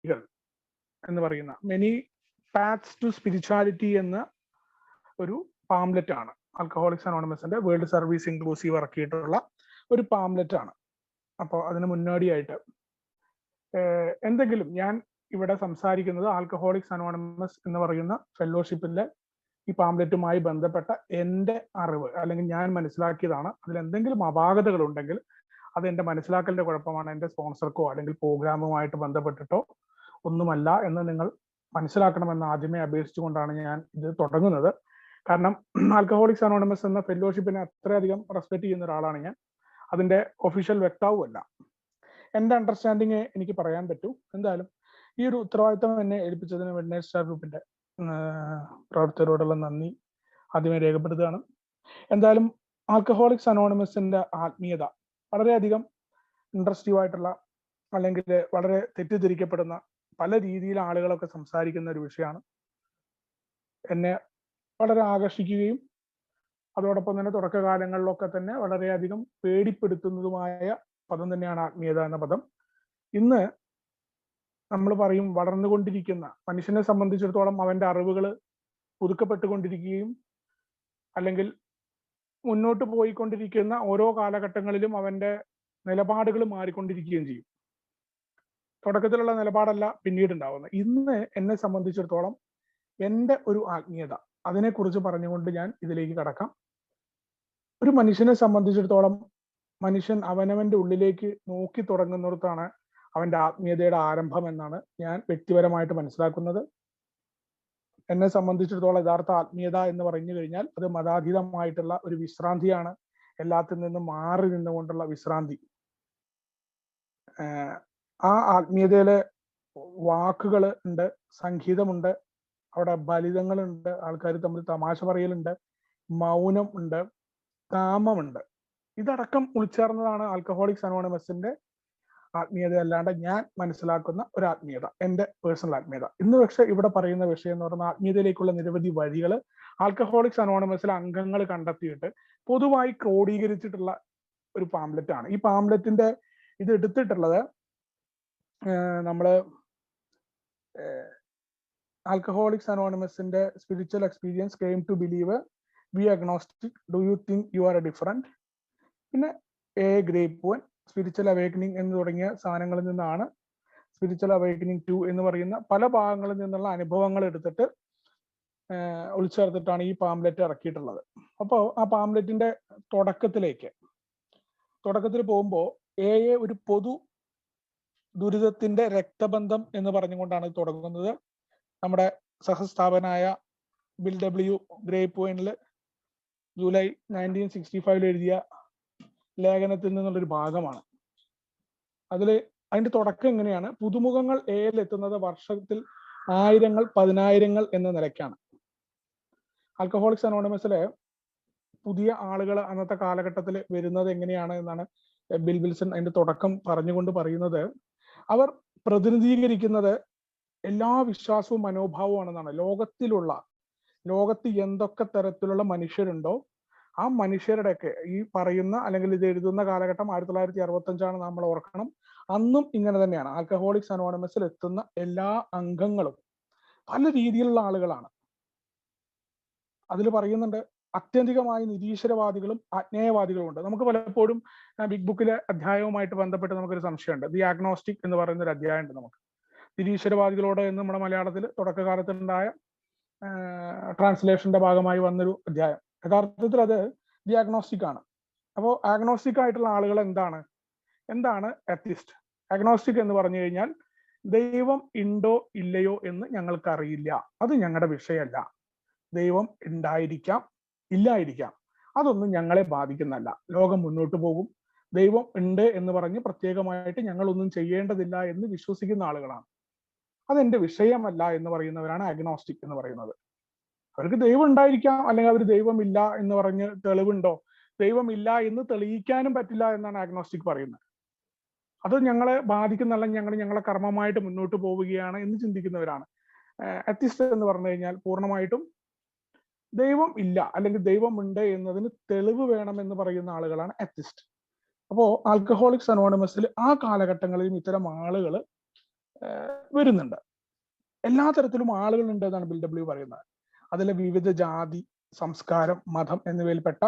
വഴികൾ എന്ന് പറയുന്ന മെനി പാത്സ് ടു സ്പിരിച്വാലിറ്റി എന്ന ഒരു പാംലെറ്റ് ആണ് ആൽക്കഹോളിക്സ് അനോണിമസിന്റെ വേൾഡ് സർവീസ് ഇൻക്ലൂസീവ് ഇറക്കിയിട്ടുള്ള ഒരു പാംലെറ്റ് ആണ്. അപ്പോൾ അതിന് മുന്നോടിയായിട്ട് എന്തെങ്കിലും ഞാൻ ഇവിടെ സംസാരിക്കുന്നത് ആൽക്കഹോളിക്സ് അനോണിമസ് എന്ന് പറയുന്ന ഫെലോഷിപ്പിന്റെ ഈ പാംലെറ്റുമായി ബന്ധപ്പെട്ട എൻ്റെ അറിവ് അല്ലെങ്കിൽ ഞാൻ മനസ്സിലാക്കിയതാണ്. അതിൽ എന്തെങ്കിലും അപാകതകൾ ഉണ്ടെങ്കിൽ അത് എൻ്റെ മനസ്സിലാക്കലിന്റെ കുഴപ്പമാണ്, എൻ്റെ സ്പോൺസർക്കോ അല്ലെങ്കിൽ പ്രോഗ്രാമുമായിട്ട് ബന്ധപ്പെട്ടിട്ടോ ഒന്നുമല്ല എന്ന് നിങ്ങൾ മനസ്സിലാക്കണമെന്ന് ആദ്യമേ അപേക്ഷിച്ചുകൊണ്ടാണ് ഞാൻ ഇത് തുടങ്ങുന്നത്. കാരണം ആൽക്കഹോളിക്സ് അനോണിമസ് എന്ന ഫെലോഷിപ്പിനെ അത്രയധികം റെസ്പെക്ട് ചെയ്യുന്ന ഒരാളാണ് ഞാൻ. അതിന്റെ ഒഫീഷ്യൽ വക്താവുമല്ല. എൻ്റെ അണ്ടർസ്റ്റാൻഡിങ് എനിക്ക് പറയാൻ പറ്റൂ. എന്തായാലും ഈ ഒരു ഉത്തരവാദിത്തം എന്നെ ഏൽപ്പിച്ചതിന് വെഡ്നൈറ്റ് സ്റ്റാർ ഗ്രൂപ്പിന്റെ പ്രവർത്തകരോടുള്ള നന്ദി ആദ്യമേ രേഖപ്പെടുത്തുകയാണ്. എന്തായാലും ആൽക്കഹോളിക്സ് അനോണിമസിന്റെ ആത്മീയത വളരെയധികം ഇൻട്രസ്റ്റീവ് ആയിട്ടുള്ള അല്ലെങ്കിൽ വളരെ തെറ്റിദ്ധരിക്കപ്പെടുന്ന പല രീതിയിൽ ആളുകളൊക്കെ സംസാരിക്കുന്ന ഒരു വിഷയമാണ്. എന്നെ വളരെ ആകർഷിക്കുകയും അതോടൊപ്പം തന്നെ തുടക്കകാലങ്ങളിലൊക്കെ തന്നെ വളരെയധികം പേടിപ്പെടുത്തുന്നതുമായ പദം തന്നെയാണ് ആത്മീയത എന്ന പദം. ഇന്ന് നമ്മൾ പറയും വളർന്നുകൊണ്ടിരിക്കുന്ന മനുഷ്യനെ സംബന്ധിച്ചിടത്തോളം അവന്റെ അറിവുകൾ പുതുക്കപ്പെട്ടുകൊണ്ടിരിക്കുകയും അല്ലെങ്കിൽ മുന്നോട്ട് പോയിക്കൊണ്ടിരിക്കുന്ന ഓരോ കാലഘട്ടങ്ങളിലും അവന്റെ നിലപാടുകൾ മാറിക്കൊണ്ടിരിക്കുകയും ചെയ്യും. തുടക്കത്തിലുള്ള നിലപാടല്ല പിന്നീട് ഉണ്ടാവുന്നത്. ഇന്ന് എന്നെ സംബന്ധിച്ചിടത്തോളം എൻ്റെ ഒരു ആത്മീയത അതിനെക്കുറിച്ച് പറഞ്ഞുകൊണ്ട് ഞാൻ ഇതിലേക്ക് കടക്കാം. ഒരു മനുഷ്യനെ സംബന്ധിച്ചിടത്തോളം മനുഷ്യൻ അവനവന്റെ ഉള്ളിലേക്ക് നോക്കി തുടങ്ങുന്നിടത്താണ് അവന്റെ ആത്മീയതയുടെ ആരംഭം എന്നാണ് ഞാൻ വ്യക്തിപരമായിട്ട് മനസ്സിലാക്കുന്നത്. എന്നെ സംബന്ധിച്ചിടത്തോളം യഥാർത്ഥ ആത്മീയത എന്ന് പറഞ്ഞു കഴിഞ്ഞാൽ അത് മതാതീതമായിട്ടുള്ള ഒരു വിശ്രാന്തിയാണ്, എല്ലാത്തിൽ നിന്നും മാറി നിന്നുകൊണ്ടുള്ള വിശ്രാന്തി. ആ ആത്മീയതയിലെ വാക്കുകൾ ഉണ്ട്, സംഗീതമുണ്ട്, അവിടെ ബലിതങ്ങളുണ്ട്, ആൾക്കാർ തമ്മിൽ തമാശ പറയലുണ്ട്, മൗനം ഉണ്ട്, കാമമുണ്ട്. ഇതടക്കം ഉൾച്ചേർന്നതാണ് ആൽക്കഹോളിക്സ് അനോണിമസിന്റെ ആത്മീയത. അല്ലാണ്ട് ഞാൻ മനസ്സിലാക്കുന്ന ഒരു ആത്മീയത, എൻ്റെ പേഴ്സണൽ ആത്മീയത. ഇന്ന് പക്ഷെ ഇവിടെ പറയുന്ന വിഷയം എന്ന് പറയുന്ന ആത്മീയതയിലേക്കുള്ള നിരവധി വഴികൾ ആൽക്കഹോളിക്സ് അനോണിമസിലെ അംഗങ്ങൾ കണ്ടെത്തിയിട്ട് പൊതുവായി ക്രോഡീകരിച്ചിട്ടുള്ള ഒരു പാംലെറ്റ് ആണ്. ഈ പാംലെറ്റിന്റെ ഇത് എടുത്തിട്ടുള്ളത് നമ്മള് ആൽക്കഹോളിക്സ് അനോണിമസിന്റെ spiritual experience came to believe, we agnostic, do you think you are a different, പിന്നെ a grape one, spiritual awakening എന്ന് തുടങ്ങിയ സാധനങ്ങളിൽ നിന്നാണ് സ്പിരിച്വൽ അവേക്കനിങ് 2 എന്ന് പറയുന്ന പല ഭാഗങ്ങളിൽ നിന്നുള്ള അനുഭവങ്ങൾ എടുത്തിട്ട് ഉൾച്ചേർത്തിട്ടാണ് ഈ പാംലെറ്റ് ഇറക്കിയിട്ടുള്ളത്. അപ്പോൾ ആ പാംലെറ്റിന്റെ തുടക്കത്തിൽ പോകുമ്പോൾ ഒരു പൊതു ദുരിതത്തിന്റെ രക്തബന്ധം എന്ന് പറഞ്ഞുകൊണ്ടാണ് തുടങ്ങുന്നത്. നമ്മുടെ സഹസ്ഥാപനായ ബിൽ ഡബ്ല്യു ഗ്രേപ്പ് വൈനിൽ ജൂലൈ 1965 എഴുതിയ ലേഖനത്തിൽ നിന്നുള്ളൊരു ഭാഗമാണ്. അതിന്റെ തുടക്കം എങ്ങനെയാണ്? പുതുമുഖങ്ങൾ എയിൽ എത്തുന്നത് വർഷത്തിൽ ആയിരങ്ങൾ, പതിനായിരങ്ങൾ എന്ന നിലയ്ക്കാണ്. ആൽക്കഹോളിക്സ് അനോണിമസിലെ പുതിയ ആളുകൾ അന്നത്തെ കാലഘട്ടത്തിൽ വരുന്നത് എങ്ങനെയാണ് എന്നാണ് ബിൽ വിൽസൺ അതിന്റെ തുടക്കം പറഞ്ഞുകൊണ്ട് പറയുന്നത്. അവർ പ്രതിനിധീകരിക്കുന്നത് എല്ലാ വിശ്വാസവും മനോഭാവമാണെന്നാണ്. ലോകത്ത് എന്തൊക്കെ തരത്തിലുള്ള മനുഷ്യരുണ്ടോ ആ മനുഷ്യരുടെയൊക്കെ ഈ പറയുന്ന അല്ലെങ്കിൽ ഇത് എഴുതുന്ന കാലഘട്ടം 1965 നമ്മൾ ഓർക്കണം. അന്നും ഇങ്ങനെ തന്നെയാണ്. ആൽക്കഹോളിക്സ് അനോണിമസിൽ എത്തുന്ന എല്ലാ അംഗങ്ങളും പല രീതിയിലുള്ള ആളുകളാണ്. അതിൽ പറയുന്നുണ്ട് അത്യന്തികമായി നിരീശ്വരവാദികളും അജ്ഞേയവാദികളും ഉണ്ട്. നമുക്ക് പലപ്പോഴും ബിഗ് ബുക്കിലെ അധ്യായവുമായിട്ട് ബന്ധപ്പെട്ട് നമുക്കൊരു സംശയമുണ്ട്. ദി ആഗ്നോസ്റ്റിക് എന്ന് പറയുന്ന ഒരു അധ്യായം ഉണ്ട് നമുക്ക്. നിരീശ്വരവാദികളോട് എന്ന് നമ്മുടെ മലയാളത്തിൽ തുടക്കകാലത്തുണ്ടായ ട്രാൻസ്ലേഷന്റെ ഭാഗമായി വന്നൊരു അധ്യായം. യഥാർത്ഥത്തിൽ അത് ദി ആഗ്നോസ്റ്റിക് ആണ്. അപ്പോൾ ആഗ്നോസ്റ്റിക് ആയിട്ടുള്ള ആളുകൾ എന്താണ് എത്തിസ്റ്റ്? ആഗ്നോസ്റ്റിക് എന്ന് പറഞ്ഞു കഴിഞ്ഞാൽ ദൈവം ഉണ്ടോ ഇല്ലയോ എന്ന് ഞങ്ങൾക്ക് അറിയില്ല, അത് ഞങ്ങളുടെ വിഷയമല്ല. ദൈവം ഉണ്ടായിരിക്കാം, ഇല്ലായിരിക്കാം, അതൊന്നും ഞങ്ങളെ ബാധിക്കുന്നല്ല. ലോകം മുന്നോട്ട് പോകും, ദൈവം ഉണ്ട് എന്ന് പറഞ്ഞ് പ്രത്യേകമായിട്ട് ഞങ്ങളൊന്നും ചെയ്യേണ്ടതില്ല എന്ന് വിശ്വസിക്കുന്ന ആളുകളാണ്. അതെന്റെ വിഷയമല്ല എന്ന് പറയുന്നവരാണ് ആഗ്നോസ്റ്റിക് എന്ന് പറയുന്നത്. അവർക്ക് ദൈവം ഉണ്ടായിരിക്കാം, അല്ലെങ്കിൽ അവർ ദൈവമില്ല എന്ന് പറഞ്ഞ് തെളിവുണ്ടോ? ദൈവമില്ല എന്ന് തെളിയിക്കാനും പറ്റില്ല എന്നാണ് ആഗ്നോസ്റ്റിക് പറയുന്നത്. അത് ഞങ്ങളെ ബാധിക്കുന്നല്ല, ഞങ്ങളെ കർമ്മമായിട്ട് മുന്നോട്ട് പോവുകയാണ് എന്ന് ചിന്തിക്കുന്നവരാണ്. എത്തിസ്റ്റ് എന്ന് പറഞ്ഞു കഴിഞ്ഞാൽ പൂർണ്ണമായിട്ടും ദൈവം ഇല്ല അല്ലെങ്കിൽ ദൈവം ഉണ്ട് എന്നതിന് തെളിവ് വേണമെന്ന് പറയുന്ന ആളുകളാണ് എത്തിസ്റ്റ്. അപ്പോൾ ആൽക്കഹോളിക്സ് അനോണിമസിൽ ആ കാലഘട്ടങ്ങളിലും ഇത്തരം ആളുകൾ വരുന്നുണ്ട്. എല്ലാ തരത്തിലും ആളുകളുണ്ട് എന്നാണ് BW പറയുന്നത്. അതിലെ വിവിധ ജാതി, സംസ്കാരം, മതം എന്നിവയിൽപ്പെട്ട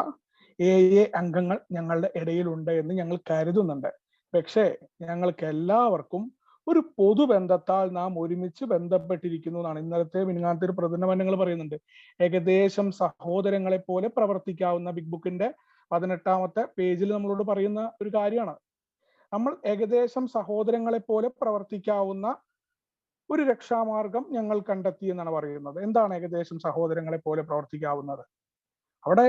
അംഗങ്ങൾ ഞങ്ങളുടെ ഇടയിലുണ്ട് എന്ന് ഞങ്ങൾ കരുതുന്നുണ്ട്. പക്ഷേ ഞങ്ങൾക്ക് എല്ലാവർക്കും ഒരു പൊതുബന്ധത്താൽ നാം ഒരുമിച്ച് ബന്ധപ്പെട്ടിരിക്കുന്നു എന്നാണ് ഇന്നലത്തെ മിനിങ്ങാനത്തെ ഒരു പ്രതിനിധി പറയുന്നുണ്ട്. ഏകദേശം സഹോദരങ്ങളെ പോലെ പ്രവർത്തിക്കാവുന്ന ബിഗ് ബുക്കിന്റെ 18ാമത്തെ പേജിൽ നമ്മളോട് പറയുന്ന ഒരു കാര്യമാണ്. നമ്മൾ ഏകദേശം സഹോദരങ്ങളെ പോലെ പ്രവർത്തിക്കാവുന്ന ഒരു രക്ഷാമാർഗം ഞങ്ങൾ കണ്ടെത്തി എന്നാണ് പറയുന്നത്. എന്താണ് ഏകദേശം സഹോദരങ്ങളെ പോലെ പ്രവർത്തിക്കാവുന്നത്? അവിടെ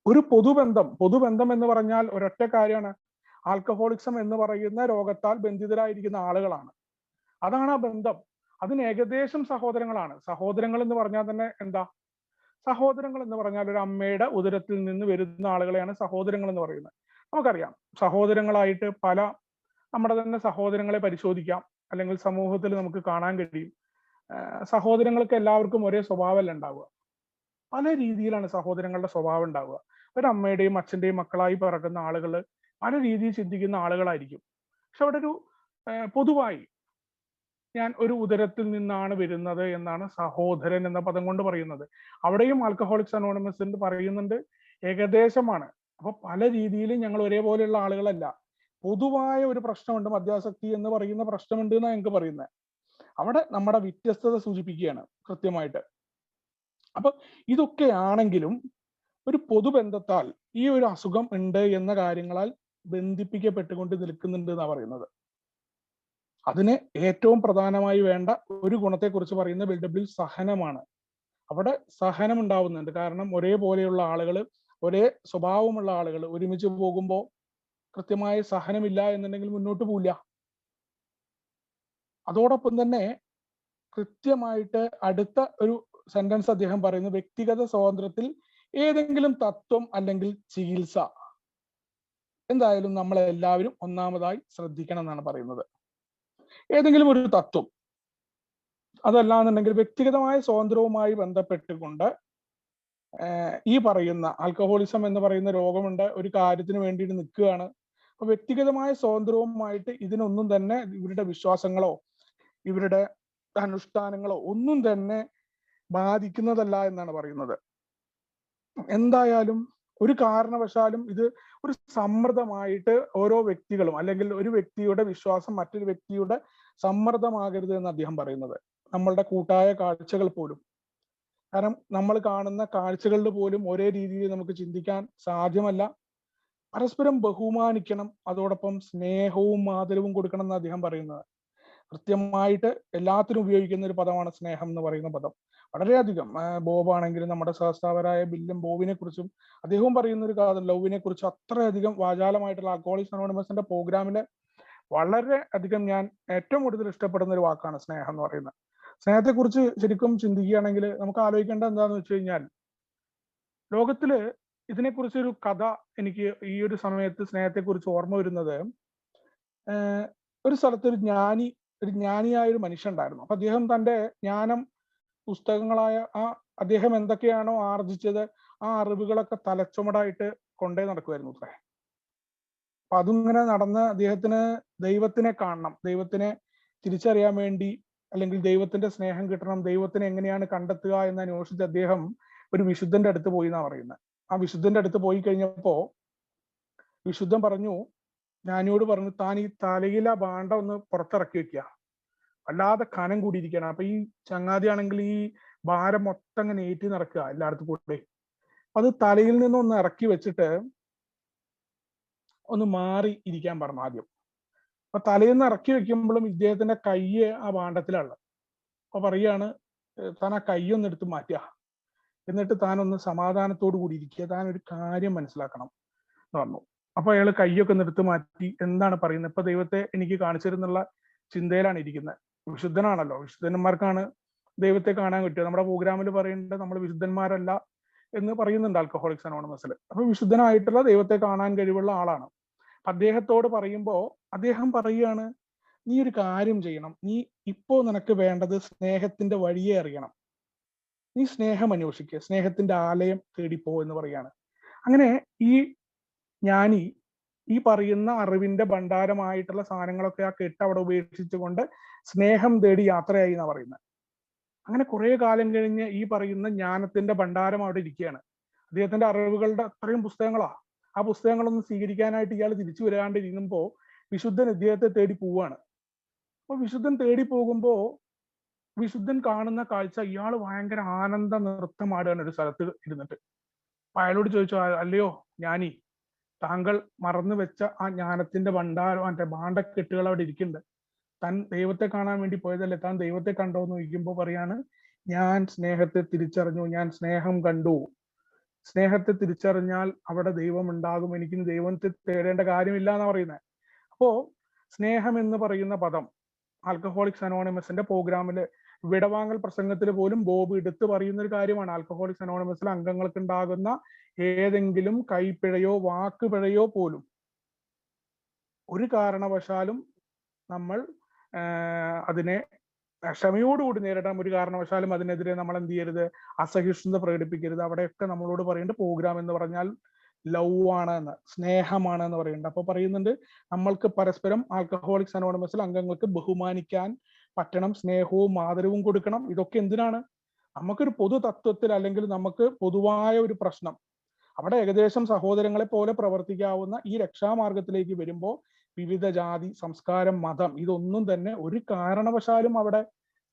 ഒരു പൊതുബന്ധം എന്ന് പറഞ്ഞാൽ ഒരൊറ്റ കാര്യമാണ്. ആൽക്കഹോളിസം എന്ന് പറയുന്ന രോഗത്താൽ ബന്ധിതരായിരിക്കുന്ന ആളുകളാണ്. അതാണ് ആ ബന്ധം. അതിന് ഏകദേശം സഹോദരങ്ങളാണ്. സഹോദരങ്ങൾ എന്ന് പറഞ്ഞാൽ തന്നെ എന്താ? സഹോദരങ്ങൾ എന്ന് പറഞ്ഞാൽ ഒരു അമ്മയുടെ ഉദരത്തിൽ നിന്ന് വരുന്ന ആളുകളെയാണ് സഹോദരങ്ങൾ എന്ന് പറയുന്നത്. നമുക്കറിയാം, സഹോദരങ്ങളായിട്ട് പല നമ്മുടെ തന്നെ സഹോദരങ്ങളെ പരിശോധിക്കാം, അല്ലെങ്കിൽ സമൂഹത്തിൽ നമുക്ക് കാണാൻ കഴിയും. സഹോദരങ്ങൾക്ക് എല്ലാവർക്കും ഒരേ സ്വഭാവമല്ല ഉണ്ടാവുക. പല രീതിയിലാണ് സഹോദരങ്ങളുടെ സ്വഭാവം ഉണ്ടാവുക. ഒരു അമ്മയുടെയും അച്ഛന്റെയും മക്കളായി പിറക്കുന്ന ആളുകൾ പല രീതിയിൽ ചിന്തിക്കുന്ന ആളുകളായിരിക്കും. പക്ഷെ അവിടെ ഒരു പൊതുവായി ഞാൻ ഒരു ഉദരത്തിൽ നിന്നാണ് വരുന്നത് എന്നാണ് സഹോദരൻ എന്ന പദം കൊണ്ട് പറയുന്നത്. അവിടെയും ആൽക്കഹോളിക്സ് അനോണിമസ് പറയുന്നുണ്ട് ഏകദേശമാണ്. അപ്പൊ പല രീതിയിലും ഞങ്ങൾ ഒരേപോലെയുള്ള ആളുകളല്ല. പൊതുവായ ഒരു പ്രശ്നമുണ്ട്, മദ്യാസക്തി എന്ന് പറയുന്ന പ്രശ്നമുണ്ട് എന്നാണ് ഞങ്ങൾക്ക് പറയുന്നത്. അവിടെ നമ്മുടെ വ്യത്യസ്തത സൂചിപ്പിക്കുകയാണ് കൃത്യമായിട്ട്. അപ്പൊ ഇതൊക്കെയാണെങ്കിലും ഒരു പൊതുബന്ധത്താൽ ഈ ഒരു അസുഖം ഉണ്ട് എന്ന കാര്യങ്ങളാൽ ബന്ധിപ്പിക്കപ്പെട്ടുകൊണ്ട് നിൽക്കുന്നുണ്ട് എന്നാണ് പറയുന്നത്. അതിന് ഏറ്റവും പ്രധാനമായി വേണ്ട ഒരു ഗുണത്തെക്കുറിച്ച് പറയുന്ന BW സഹനമാണ്. അവിടെ സഹനം ഉണ്ടാവുന്നുണ്ട്. കാരണം ഒരേപോലെയുള്ള ആളുകൾ, ഒരേ സ്വഭാവമുള്ള ആളുകൾ ഒരുമിച്ച് പോകുമ്പോൾ കൃത്യമായ സഹനമില്ല എന്നുണ്ടെങ്കിൽ മുന്നോട്ട് പോവില്ല. അതോടൊപ്പം തന്നെ കൃത്യമായിട്ട് അടുത്ത ഒരു സെന്റൻസ് അദ്ദേഹം പറയുന്നത്, വ്യക്തിഗത സ്വാതന്ത്ര്യത്തിൽ ഏതെങ്കിലും തത്വം അല്ലെങ്കിൽ ചികിത്സ എന്തായാലും നമ്മളെല്ലാവരും ഒന്നാമതായി ശ്രദ്ധിക്കണം എന്നാണ് പറയുന്നത്. ഏതെങ്കിലും ഒരു തത്വം, അതല്ലാന്നുണ്ടെങ്കിൽ വ്യക്തിഗതമായ സ്വാതന്ത്ര്യവുമായി ബന്ധപ്പെട്ടുകൊണ്ട് ഈ പറയുന്ന ആൽക്കഹോളിസം എന്ന് പറയുന്ന രോഗമുണ്ട്, ഒരു കാര്യത്തിന് വേണ്ടിയിട്ട് നിൽക്കുകയാണ്. അപ്പൊ വ്യക്തിഗതമായ സ്വാതന്ത്ര്യവുമായിട്ട് ഇതിനൊന്നും തന്നെ ഇവരുടെ വിശ്വാസങ്ങളോ ഇവരുടെ അനുഷ്ഠാനങ്ങളോ ഒന്നും തന്നെ ബാധിക്കുന്നതല്ല എന്നാണ് പറയുന്നത്. എന്തായാലും ഒരു കാരണവശാലും ഇത് ഒരു സമ്മർദ്ദമായിട്ട് ഓരോ വ്യക്തികളും, അല്ലെങ്കിൽ ഒരു വ്യക്തിയുടെ വിശ്വാസം മറ്റൊരു വ്യക്തിയുടെ സമ്മർദ്ദമാകരുത് എന്ന് അദ്ദേഹം പറയുന്നത്. നമ്മളുടെ കൂട്ടായ കാഴ്ചകൾ പോലും, കാരണം നമ്മൾ കാണുന്ന കാഴ്ചകളിൽ പോലും ഒരേ രീതിയിൽ നമുക്ക് ചിന്തിക്കാൻ സാധ്യമല്ല. പരസ്പരം ബഹുമാനിക്കണം, അതോടൊപ്പം സ്നേഹവും ആദരവും കൊടുക്കണം എന്ന് അദ്ദേഹം പറയുന്നത്. കൃത്യമായിട്ട് എല്ലാത്തിനും ഉപയോഗിക്കുന്ന ഒരു പദമാണ് സ്നേഹം എന്ന് പറയുന്ന പദം. വളരെയധികം ബോബാണെങ്കിലും നമ്മുടെ സഹസ്ഥാപകരായ ബില്ലും ബോബിനെ കുറിച്ചും അദ്ദേഹവും പറയുന്ന ഒരു കാര്യം, ലവിനെ കുറിച്ച് അത്രയധികം വാചാലമായിട്ടുള്ള ആൽക്കഹോളിക്സ് അനോണിമസിന്റെ പ്രോഗ്രാമില് വളരെ അധികം ഞാൻ ഏറ്റവും കൂടുതൽ ഇഷ്ടപ്പെടുന്ന ഒരു വാക്കാണ് സ്നേഹം എന്ന് പറയുന്നത്. സ്നേഹത്തെക്കുറിച്ച് ശരിക്കും ചിന്തിക്കുകയാണെങ്കിൽ നമുക്ക് ആലോചിക്കേണ്ട എന്താന്ന് വെച്ച് കഴിഞ്ഞാൽ, ലോകത്തില് ഇതിനെക്കുറിച്ചൊരു കഥ എനിക്ക് ഈ ഒരു സമയത്ത് സ്നേഹത്തെക്കുറിച്ച് ഓർമ്മ വരുന്നത്, ഒരു സ്ഥലത്ത് ഒരു ജ്ഞാനിയായ ഒരു മനുഷ്യൻ ഉണ്ടായിരുന്നു. അപ്പൊ അദ്ദേഹം തന്റെ ജ്ഞാനം പുസ്തകങ്ങളായ അദ്ദേഹം എന്തൊക്കെയാണോ ആർജിച്ചത് ആ അറിവുകളൊക്കെ തലച്ചുമടായിട്ട് കൊണ്ടേ നടക്കുമായിരുന്നു അത്രേ. അപ്പൊ അതിങ്ങനെ നടന്ന് അദ്ദേഹത്തിന് ദൈവത്തിനെ കാണണം, ദൈവത്തിനെ തിരിച്ചറിയാൻ വേണ്ടി, അല്ലെങ്കിൽ ദൈവത്തിന്റെ സ്നേഹം കിട്ടണം, ദൈവത്തിനെ എങ്ങനെയാണ് കണ്ടെത്തുക എന്ന് അന്വേഷിച്ച് അദ്ദേഹം ഒരു വിശുദ്ധന്റെ അടുത്ത് പോയി എന്നാ പറയുന്നത്. ആ വിശുദ്ധന്റെ അടുത്ത് പോയി കഴിഞ്ഞപ്പോ വിശുദ്ധൻ പറഞ്ഞു, ജ്ഞാനിയോട് പറഞ്ഞു, താൻ ഈ തലയില ഭാണ്ഡം ഒന്ന് പുറത്തിറക്കി വെക്കുക, വല്ലാതെ കനം കൂടിയിരിക്കണം. അപ്പൊ ഈ ചങ്ങാതിയാണെങ്കിൽ ഈ ഭാരം മൊത്തം അങ്ങനെ ഏറ്റി നടക്കുക എല്ലായിടത്തും കൂടെ. അത് തലയിൽ നിന്നൊന്ന് ഇറക്കി വെച്ചിട്ട് ഒന്ന് മാറി ഇരിക്കാൻ പറഞ്ഞു ആദ്യം. അപ്പൊ തലയിൽ നിന്ന് ഇറക്കി വെക്കുമ്പോഴും ഇദ്ദേഹത്തിന്റെ കയ്യ് ആ ഭാണ്ഡത്തിലാണ്. അപ്പൊ പറയാണ്, താൻ ആ കയ്യൊന്ന് എടുത്ത് മാറ്റുക, എന്നിട്ട് താൻ ഒന്ന് സമാധാനത്തോടു കൂടി ഇരിക്കുക, താൻ ഒരു കാര്യം മനസ്സിലാക്കണം എന്ന് പറഞ്ഞു. അപ്പൊ അയാൾ കയ്യൊക്കെ ഒന്ന് എടുത്ത് മാറ്റി എന്താണ് പറയുന്നത്, ഇപ്പൊ ദൈവത്തെ എനിക്ക് കാണിച്ചിരുന്നുള്ള ചിന്തയിലാണ് ഇരിക്കുന്നത്. വിശുദ്ധനാണല്ലോ, വിശുദ്ധന്മാർക്കാണ് ദൈവത്തെ കാണാൻ കിട്ടുക. നമ്മുടെ പ്രോഗ്രാമിൽ പറയേണ്ടത് നമ്മൾ വിശുദ്ധന്മാരല്ല എന്ന് പറയുന്നുണ്ട് ആൽക്കഹോളിക്സ് അനോണിമസിൽ. അപ്പൊ വിശുദ്ധനായിട്ടുള്ള ദൈവത്തെ കാണാൻ കഴിവുള്ള ആളാണ്. അദ്ദേഹത്തോട് പറയുമ്പോ അദ്ദേഹം പറയുകയാണ്, നീ ഒരു കാര്യം ചെയ്യണം, നീ ഇപ്പോ നിനക്ക് വേണ്ടത് സ്നേഹത്തിന്റെ വഴിയെ അറിയണം, നീ സ്നേഹം അന്വേഷിക്കുക, സ്നേഹത്തിന്റെ ആലയം തേടിപ്പോ എന്ന് പറയാണ്. അങ്ങനെ ഈ ജ്ഞാനി ഈ പറയുന്ന അറിവിന്റെ ഭണ്ഡാരമായിട്ടുള്ള സാധനങ്ങളൊക്കെ ആ കെട്ട് അവിടെ ഉപേക്ഷിച്ചുകൊണ്ട് സ്നേഹം തേടി യാത്രയായി എന്നാ പറയുന്നത്. അങ്ങനെ കുറെ കാലം കഴിഞ്ഞ് ഈ പറയുന്ന ജ്ഞാനത്തിന്റെ ഭണ്ഡാരം അവിടെ ഇരിക്കുകയാണ്. അദ്ദേഹത്തിന്റെ അറിവുകളുടെ അത്രയും പുസ്തകങ്ങളാ. ആ പുസ്തകങ്ങളൊന്നും സ്വീകരിക്കാനായിട്ട് ഇയാൾ തിരിച്ചു വരാണ്ടിരിക്കുമ്പോ വിശുദ്ധൻ ഇദ്ദേഹത്തെ തേടി പോവാണ്. അപ്പൊ വിശുദ്ധൻ തേടി പോകുമ്പോ വിശുദ്ധൻ കാണുന്ന കാഴ്ച, ഇയാൾ ഭയങ്കര ആനന്ദ നൃത്തമാടുകയാണ് ഒരു സ്ഥലത്ത് ഇരുന്നിട്ട്. അപ്പൊ അയാളോട് ചോദിച്ചു, അല്ലയോ ജ്ഞാനി, താങ്കൾ മറന്നു വെച്ച ആ ജ്ഞാനത്തിന്റെ ഭണ്ഡാരം, മറ്റേ ഭാണ്ഡക്കെട്ടുകൾ അവിടെ ഇരിക്കുന്നുണ്ട്. താൻ ദൈവത്തെ കാണാൻ വേണ്ടി പോയതല്ലേ, താൻ ദൈവത്തെ കണ്ടോ എന്ന് ചോദിക്കുമ്പോ പറയാണ്, ഞാൻ സ്നേഹത്തെ തിരിച്ചറിഞ്ഞു, ഞാൻ സ്നേഹം കണ്ടു. സ്നേഹത്തെ തിരിച്ചറിഞ്ഞാൽ അവിടെ ദൈവം ഉണ്ടാകും, എനിക്ക് ദൈവത്തെ തേടേണ്ട കാര്യമില്ല എന്നാ പറയുന്നത്. അപ്പോ സ്നേഹം എന്ന് പറയുന്ന പദം ആൽക്കഹോളിക്സ് അനോണിമസിന്റെ പ്രോഗ്രാമില് വിടവാങ്ങൽ പ്രസംഗത്തിൽ പോലും ബോബ് എടുത്തു പറയുന്ന ഒരു കാര്യമാണ്. ആൽക്കഹോളിക്സ് അനോണിമസിലെ അംഗങ്ങൾക്ക് ഉണ്ടാകുന്ന ഏതെങ്കിലും കൈപ്പിഴയോ വാക്കുപിഴയോ പോലും ഒരു കാരണവശാലും നമ്മൾ അതിനെ ക്ഷമയോടുകൂടി നേരിടാം. ഒരു കാരണവശാലും അതിനെതിരെ നമ്മൾ എന്ത് ചെയ്യരുത്, അസഹിഷ്ണുത പ്രകടിപ്പിക്കരുത്. അവിടെയൊക്കെ നമ്മളോട് പറയേണ്ട പ്രോഗ്രാം എന്ന് പറഞ്ഞാൽ ലവ് ആണ് എന്ന്, സ്നേഹമാണ് എന്ന് പറയുന്നുണ്ട്. അപ്പൊ പറയുന്നുണ്ട്, നമ്മൾക്ക് പരസ്പരം ആൽക്കഹോളിക്സ് അനോണിമസിൽ അംഗങ്ങൾക്ക് ബഹുമാനിക്കാൻ പറ്റണം, സ്നേഹവും ആദരവും കൊടുക്കണം. ഇതൊക്കെ എന്തിനാണ്? നമുക്കൊരു പൊതു തത്വത്തിൽ അല്ലെങ്കിൽ നമുക്ക് പൊതുവായ ഒരു പ്രശ്നം, അവിടെ ഏകദേശം സഹോദരങ്ങളെ പോലെ പ്രവർത്തിക്കാവുന്ന ഈ രക്ഷാമാർഗത്തിലേക്ക് വരുമ്പോൾ വിവിധ ജാതി, സംസ്കാരം, മതം ഇതൊന്നും തന്നെ ഒരു കാരണവശാലും അവിടെ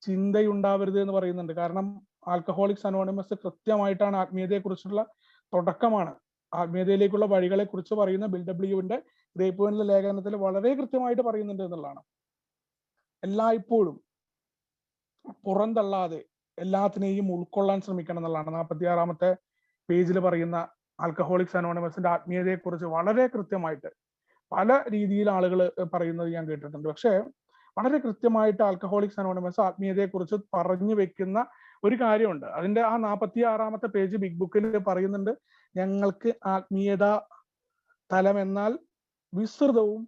ചിന്തയുണ്ടാവരുത് എന്ന് പറയുന്നുണ്ട്. കാരണം ആൽക്കഹോളിക്സ് അനോണിമസ് കൃത്യമായിട്ടാണ് ആത്മീയതയെക്കുറിച്ചുള്ള തുടക്കമാണ്. ആത്മീയതയിലേക്കുള്ള വഴികളെ കുറിച്ച് പറയുന്ന ബിൽഡബ്ല്യുവിന്റെ ഗ്രേപ്പ് വൈനിലെ ലേഖനത്തിൽ വളരെ കൃത്യമായിട്ട് പറയുന്നുണ്ട് എന്നുള്ളതാണ്. എല്ലായ്പ്പോഴും പുറന്തള്ളാതെ എല്ലാത്തിനെയും ഉൾക്കൊള്ളാൻ ശ്രമിക്കണം എന്നുള്ളതാണ് 46-ാമത്തെ പേജിൽ പറയുന്ന ആൽക്കഹോളിക്സ് അനോണിമസിന്റെ ആത്മീയതയെക്കുറിച്ച് വളരെ കൃത്യമായിട്ട് പല രീതിയിൽ ആളുകൾ പറയുന്നത് ഞാൻ കേട്ടിട്ടുണ്ട്. പക്ഷേ വളരെ കൃത്യമായിട്ട് ആൽക്കഹോളിക്സ് അനോണിമസ് ആത്മീയതയെക്കുറിച്ച് പറഞ്ഞു വെക്കുന്ന ഒരു കാര്യമുണ്ട്. അതിന്റെ ആ 46-ാമത്തെ പേജ് ബിഗ് ബുക്കിൽ പറയുന്നുണ്ട്, ഞങ്ങൾക്ക് ആത്മീയത തലം എന്നാൽ വിസ്തൃതവും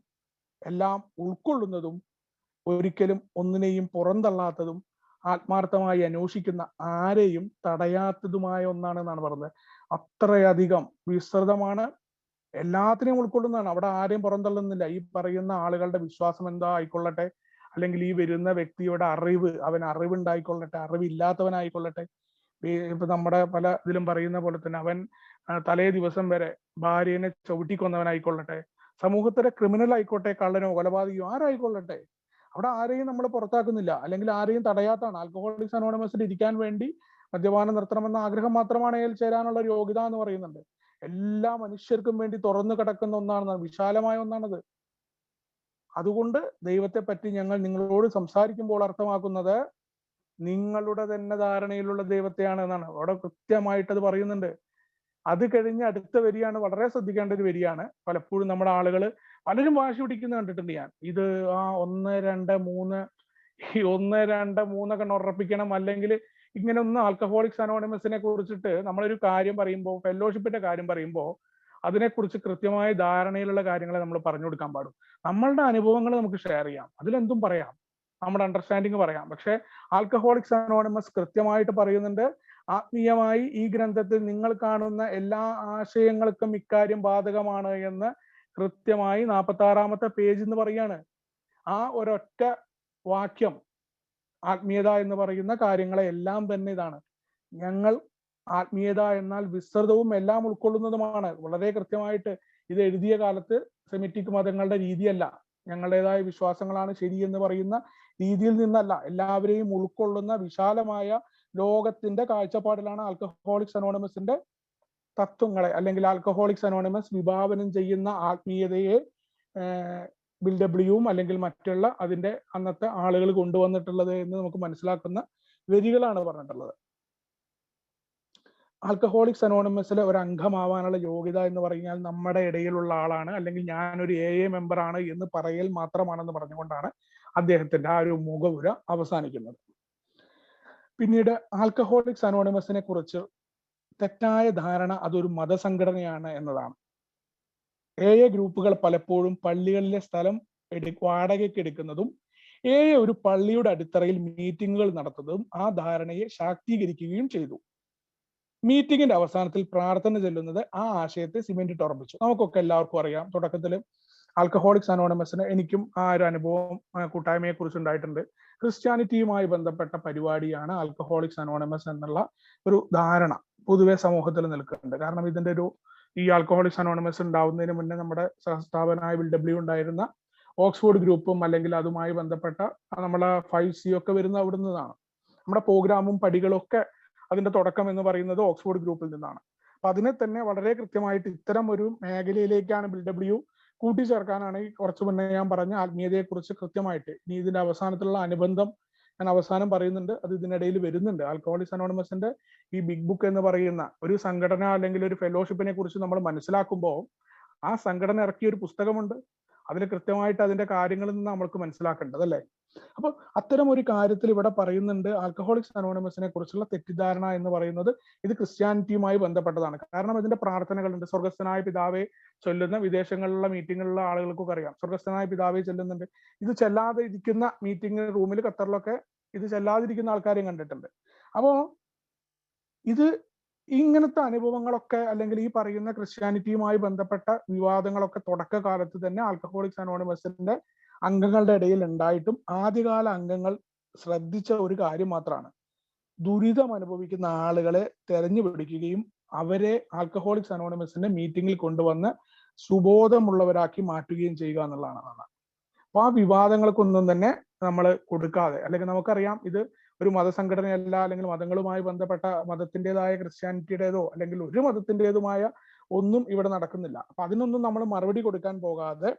എല്ലാം ഉൾക്കൊള്ളുന്നതും ഒരിക്കലും ഒന്നിനെയും പുറന്തള്ളാത്തതും ആത്മാർത്ഥമായി അന്വേഷിക്കുന്ന ആരെയും തടയാത്തതുമായ ഒന്നാണെന്നാണ് പറഞ്ഞത്. അത്രയധികം വിസ്തൃതമാണ്, എല്ലാത്തിനെയും ഉൾക്കൊള്ളുന്നതാണ്. അവിടെ ആരെയും പുറന്തള്ളുന്നില്ല. ഈ പറയുന്ന ആളുകളുടെ വിശ്വാസം എന്താ ആയിക്കൊള്ളട്ടെ, അല്ലെങ്കിൽ ഈ വരുന്ന വ്യക്തിയുടെ അറിവ്, അവൻ അറിവുണ്ടായിക്കൊള്ളട്ടെ, അറിവില്ലാത്തവനായിക്കൊള്ളട്ടെ. ഇപ്പൊ നമ്മുടെ പല ഇതിലും പറയുന്ന പോലെ തന്നെ അവൻ തലേ ദിവസം വരെ ഭാര്യനെ ചവിട്ടിക്കൊന്നവനായിക്കൊള്ളട്ടെ, സമൂഹത്തിലെ ക്രിമിനൽ ആയിക്കോട്ടെ, കള്ളനോ കൊലപാതകയോ ആരായിക്കൊള്ളട്ടെ, അവിടെ ആരെയും നമ്മൾ പുറത്താക്കുന്നില്ല, അല്ലെങ്കിൽ ആരെയും തടയാത്താണ്. ആൽക്കഹോളിക്സ് അനോണിമസിൽ ഇരിക്കാൻ വേണ്ടി മദ്യപാനം നിർത്തണമെന്ന ആഗ്രഹം മാത്രമാണ് അയാൾ ചേരാനുള്ള ഒരു യോഗ്യത എന്ന് പറയുന്നുണ്ട്. എല്ലാ മനുഷ്യർക്കും വേണ്ടി തുറന്നു കിടക്കുന്ന ഒന്നാണ്, വിശാലമായ ഒന്നാണത്. അതുകൊണ്ട് ദൈവത്തെ പറ്റി ഞങ്ങൾ നിങ്ങളോട് സംസാരിക്കുമ്പോൾ അർത്ഥമാക്കുന്നത് നിങ്ങളുടെ തന്നെ ധാരണയിലുള്ള ദൈവത്തെയാണ് എന്നാണ്. അവിടെ കൃത്യമായിട്ട് അത് പറയുന്നുണ്ട്. അത് കഴിഞ്ഞ് അടുത്ത വരിയാണ് വളരെ ശ്രദ്ധിക്കേണ്ട ഒരു വരിയാണ്. പലപ്പോഴും നമ്മുടെ ആളുകൾ പലരും വാശി പിടിക്കുന്നത് കണ്ടിട്ടുണ്ട് ഞാൻ. ഇത് 1, 2, 3 ഈ 1, 2, 3 ഉറപ്പിക്കണം, അല്ലെങ്കിൽ ഇങ്ങനെ ഒന്നും. ആൽക്കഹോളിക്സ് അനോണിമസിനെ കുറിച്ചിട്ട് നമ്മളൊരു കാര്യം പറയുമ്പോൾ, ഫെല്ലോഷിപ്പിന്റെ കാര്യം പറയുമ്പോൾ അതിനെക്കുറിച്ച് കൃത്യമായ ധാരണയിലുള്ള കാര്യങ്ങളെ നമ്മൾ പറഞ്ഞു കൊടുക്കാൻ പാടും. നമ്മളുടെ അനുഭവങ്ങൾ നമുക്ക് ഷെയർ ചെയ്യാം, അതിലെന്തും പറയാം, നമ്മുടെ അണ്ടർസ്റ്റാൻഡിങ് പറയാം. പക്ഷെ ആൽക്കഹോളിക്സ് അനോണിമസ് കൃത്യമായിട്ട് പറയുന്നുണ്ട്, ആത്മീയമായി ഈ ഗ്രന്ഥത്തിൽ നിങ്ങൾ കാണുന്ന എല്ലാ ആശയങ്ങൾക്കും ഇക്കാര്യം ബാധകമാണ് എന്ന് കൃത്യമായി 46-ാമത്തെ പേജ് എന്ന് പറയാണ്. ആ ഒരൊറ്റ വാക്യം ആത്മീയത എന്ന് പറയുന്ന കാര്യങ്ങളെ എല്ലാം തന്നെ ഇതാണ്. ഞങ്ങൾ ആത്മീയത എന്നാൽ വിസ്തൃതവും എല്ലാം ഉൾക്കൊള്ളുന്നതുമാണ്. വളരെ കൃത്യമായിട്ട് ഇത് എഴുതിയ കാലത്ത് സെമിറ്റിക് മതങ്ങളുടെ രീതിയല്ല, ഞങ്ങളുടേതായ വിശ്വാസങ്ങളാണ് ശരി എന്ന് പറയുന്ന രീതിയിൽ നിന്നല്ല, എല്ലാവരെയും ഉൾക്കൊള്ളുന്ന വിശാലമായ ലോകത്തിന്റെ കാഴ്ചപ്പാടിലാണ് ആൽക്കഹോളിക്സ് അനോണിമസിന്റെ തത്വങ്ങളെ, അല്ലെങ്കിൽ ആൽക്കഹോളിക്സ് അനോണിമസ് വിഭാവനം ചെയ്യുന്ന ആത്മീയതയെ ബിൽഡബ്ല്യുവും അല്ലെങ്കിൽ മറ്റുള്ള അതിന്റെ അന്നത്തെ ആളുകൾ കൊണ്ടുവന്നിട്ടുള്ളത് എന്ന് നമുക്ക് മനസ്സിലാക്കുന്ന വരികളാണ് പറഞ്ഞിട്ടുള്ളത്. ആൽക്കഹോളിക്സ് അനോണിമസിലെ ഒരു അംഗമാവാനുള്ള യോഗ്യത എന്ന് പറഞ്ഞാൽ നമ്മുടെ ഇടയിലുള്ള ആളാണ്, അല്ലെങ്കിൽ ഞാനൊരു AA മെമ്പർ ആണ് എന്ന് പറയൽ മാത്രമാണെന്ന് പറഞ്ഞുകൊണ്ടാണ് അദ്ദേഹത്തിന്റെ ആ ഒരു മുഖവുര അവസാനിക്കുന്നത്. പിന്നീട് ആൽക്കഹോളിക്സ് അനോണിമസിനെ കുറിച്ച് തെറ്റായ ധാരണ അതൊരു മതസംഘടനയാണ് എന്നതാണ്. AA ഗ്രൂപ്പുകൾ പലപ്പോഴും പള്ളികളിലെ സ്ഥലം വാടകയ്ക്ക് എടുക്കുന്നതും AA ഒരു പള്ളിയുടെ അടിത്തറയിൽ മീറ്റിങ്ങുകൾ നടത്തുന്നതും ആ ധാരണയെ ശാക്തീകരിക്കുകയും ചെയ്തു. മീറ്റിംഗിന്റെ അവസാനത്തിൽ പ്രാർത്ഥന ചെല്ലുന്നത് ആ ആശയത്തെ സിമെന്റിട്ട് ഉറപ്പിച്ചു. നമുക്കൊക്കെ എല്ലാവർക്കും അറിയാം, തുടക്കത്തിൽ ആൽക്കഹോളിക്സ് അനോണിമസിന് എനിക്കും ആ ഒരു അനുഭവം കൂട്ടായ്മയെ കുറിച്ച് ഉണ്ടായിട്ടുണ്ട്. ക്രിസ്ത്യാനിറ്റിയുമായി ബന്ധപ്പെട്ട പരിപാടിയാണ് ആൽക്കഹോളിക്സ് അനോണിമസ് എന്നുള്ള ഒരു ധാരണ പൊതുവെ സമൂഹത്തിൽ നിൽക്കുന്നുണ്ട്. കാരണം ഇതിന്റെ ഈ ആൽക്കഹോളിക്സ് അനോണിമസ് ഉണ്ടാവുന്നതിന് മുന്നേ നമ്മുടെ സഹസ്ഥാപനായ BW ഉണ്ടായിരുന്ന ഓക്സ്ഫോർഡ് ഗ്രൂപ്പും അല്ലെങ്കിൽ അതുമായി ബന്ധപ്പെട്ട നമ്മളെ 5C ഒക്കെ വരുന്ന അവിടെ നിന്നാണ്. നമ്മുടെ പ്രോഗ്രാമും പടികളും ഒക്കെ അതിന്റെ തുടക്കം എന്ന് പറയുന്നത് ഓക്സ്ഫോർഡ് ഗ്രൂപ്പിൽ നിന്നാണ്. അപ്പൊ അതിനെ തന്നെ വളരെ കൃത്യമായിട്ട് ഇത്തരം ഒരു മേഖലയിലേക്കാണ് BW കൂട്ടിച്ചേർക്കാനാണ് ഈ കുറച്ചു മുന്നേ ഞാൻ പറഞ്ഞ ആത്മീയതയെ കുറിച്ച് കൃത്യമായിട്ട് ഇനി ഇതിന്റെ അവസാനത്തിലുള്ള അനുബന്ധം ഞാൻ അവസാനം പറയുന്നുണ്ട്, അത് ഇതിനിടയിൽ വരുന്നുണ്ട്. ആൽക്കഹോളിക്സ് അനോണിമസിന്റെ ഈ ബിഗ് ബുക്ക് എന്ന് പറയുന്ന ഒരു സംഘടന അല്ലെങ്കിൽ ഒരു ഫെലോഷിപ്പിനെ കുറിച്ച് നമ്മൾ മനസ്സിലാക്കുമ്പോൾ ആ സംഘടന ഇറക്കിയ ഒരു പുസ്തകമുണ്ട്, അതിൽ കൃത്യമായിട്ട് അതിന്റെ കാര്യങ്ങളിൽ നിന്ന് നമ്മൾക്ക് മനസ്സിലാക്കേണ്ടത് അല്ലേ. അപ്പൊ അത്തരം ഒരു കാര്യത്തിൽ ഇവിടെ പറയുന്നുണ്ട് ആൽക്കഹോളിക്സ് അനോണിമസിനെ കുറിച്ചുള്ള തെറ്റിദ്ധാരണ എന്ന് പറയുന്നത് ഇത് ക്രിസ്ത്യാനിറ്റിയുമായി ബന്ധപ്പെട്ടതാണ്. കാരണം ഇതിന്റെ പ്രാർത്ഥനകളുണ്ട്. സ്വർഗസ്ഥനായ പിതാവെ ചൊല്ലുന്ന വിദേശങ്ങളിലുള്ള മീറ്റിങ്ങുകളിലുള്ള ആളുകൾക്കൊക്കെ അറിയാം, സ്വർഗസ്ഥനായ പിതാവെ ചൊല്ലുന്നുണ്ട്. ഇത് ചെല്ലാതെ ഇരിക്കുന്ന മീറ്റിംഗ് റൂമിൽ ഖത്തറിലൊക്കെ ഇത് ചെല്ലാതിരിക്കുന്ന ആൾക്കാരെയും കണ്ടിട്ടുണ്ട്. അപ്പോ ഇത് ഇങ്ങനത്തെ അനുഭവങ്ങളൊക്കെ അല്ലെങ്കിൽ ഈ പറയുന്ന ക്രിസ്ത്യാനിറ്റിയുമായി ബന്ധപ്പെട്ട വിവാദങ്ങളൊക്കെ തുടക്കകാലത്ത് തന്നെ ആൽക്കഹോളിക്സ് അനോണിമസിന്റെ അംഗങ്ങളുടെ ഇടയിൽ ഉണ്ടായിട്ടും ആദ്യകാല അംഗങ്ങൾ ശ്രദ്ധിച്ച ഒരു കാര്യം മാത്രമാണ് ദുരിതം അനുഭവിക്കുന്ന ആളുകളെ തെരഞ്ഞു പിടിക്കുകയും അവരെ ആൽക്കഹോളിക്സ് അനോണിമസിന്റെ മീറ്റിംഗിൽ കൊണ്ടുവന്ന് സുബോധമുള്ളവരാക്കി മാറ്റുകയും ചെയ്യുക എന്നുള്ളതാണ്. അപ്പൊ ആ വിവാദങ്ങൾക്കൊന്നും തന്നെ നമ്മൾ കൊടുക്കാതെ, അല്ലെങ്കിൽ നമുക്കറിയാം ഇത് ഒരു മതസംഘടനയല്ല, അല്ലെങ്കിൽ മതങ്ങളുമായി ബന്ധപ്പെട്ട മതത്തിൻ്റെതായ ക്രിസ്ത്യാനിറ്റിയുടേതോ അല്ലെങ്കിൽ ഒരു മതത്തിൻ്റെതുമായ ഒന്നും ഇവിടെ നടക്കുന്നില്ല. അപ്പൊ അതിനൊന്നും നമ്മൾ മറുപടി കൊടുക്കാൻ പോകാതെ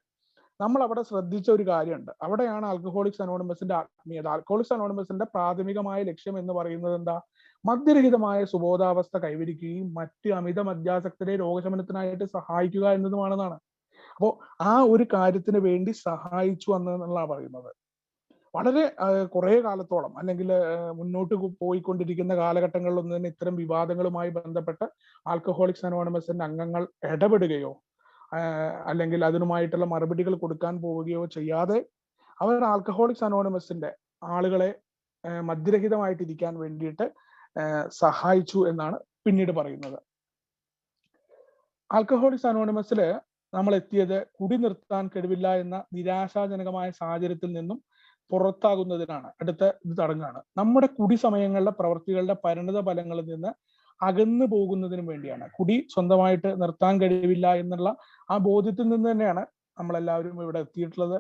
നമ്മൾ അവിടെ ശ്രദ്ധിച്ച ഒരു കാര്യമുണ്ട്. അവിടെയാണ് ആൽക്കഹോളിക്സ് അനോണിമസിന്റെ ആത്മീയത. ആൽക്കഹോളിക്സ് അനോണിമസിന്റെ പ്രാഥമികമായ ലക്ഷ്യം എന്ന് പറയുന്നത് എന്താ? മദ്യരഹിതമായ സുബോധാവസ്ഥ കൈവരിക്കുകയും മറ്റ് അമിത മദ്യാസക്തരെ രോഗശമനത്തിനായിട്ട് സഹായിക്കുക എന്നതുമാണെന്നാണ്. അപ്പോ ആ ഒരു കാര്യത്തിന് വേണ്ടി സഹായിച്ചു എന്നുള്ളതാണ് പറയുന്നത്. വളരെ കുറെ കാലത്തോളം അല്ലെങ്കിൽ മുന്നോട്ട് പോയിക്കൊണ്ടിരിക്കുന്ന കാലഘട്ടങ്ങളിലൊന്നും തന്നെ ഇത്തരം വിവാദങ്ങളുമായി ബന്ധപ്പെട്ട് ആൽക്കഹോളിക്സ് അനോണിമസിന്റെ അംഗങ്ങൾ ഇടപെടുകയോ അല്ലെങ്കിൽ അതിനുമായിട്ടുള്ള മറുപടികൾ കൊടുക്കാൻ പോവുകയോ ചെയ്യാതെ അവർ ആൽക്കഹോളിക്സ് അനോണിമസിന്റെ ആളുകളെ മദ്യരഹിതമായിട്ടിരിക്കാൻ വേണ്ടിയിട്ട് സഹായിച്ചു എന്നാണ് പിന്നീട് പറയുന്നത്. ആൽക്കഹോളിക്സ് അനോണിമസില് നമ്മൾ എത്തിയത് കുടി നിർത്താൻ കഴിവില്ല എന്ന നിരാശാജനകമായ സാഹചര്യത്തിൽ നിന്നും പുറത്താകുന്നതിനാണ്. അടുത്ത ഇത് തടങ്ങാണ്. നമ്മുടെ കുടി സമയങ്ങളിലെ പ്രവൃത്തികളുടെ പരിണിത ഫലങ്ങളിൽ നിന്ന് അകന്നു പോകുന്നതിനും വേണ്ടിയാണ്. കുടി സ്വന്തമായിട്ട് നിർത്താൻ കഴിവില്ല എന്നുള്ള ആ ബോധ്യത്തിൽ നിന്ന് തന്നെയാണ് നമ്മളെല്ലാവരും ഇവിടെ എത്തിയിട്ടുള്ളത്.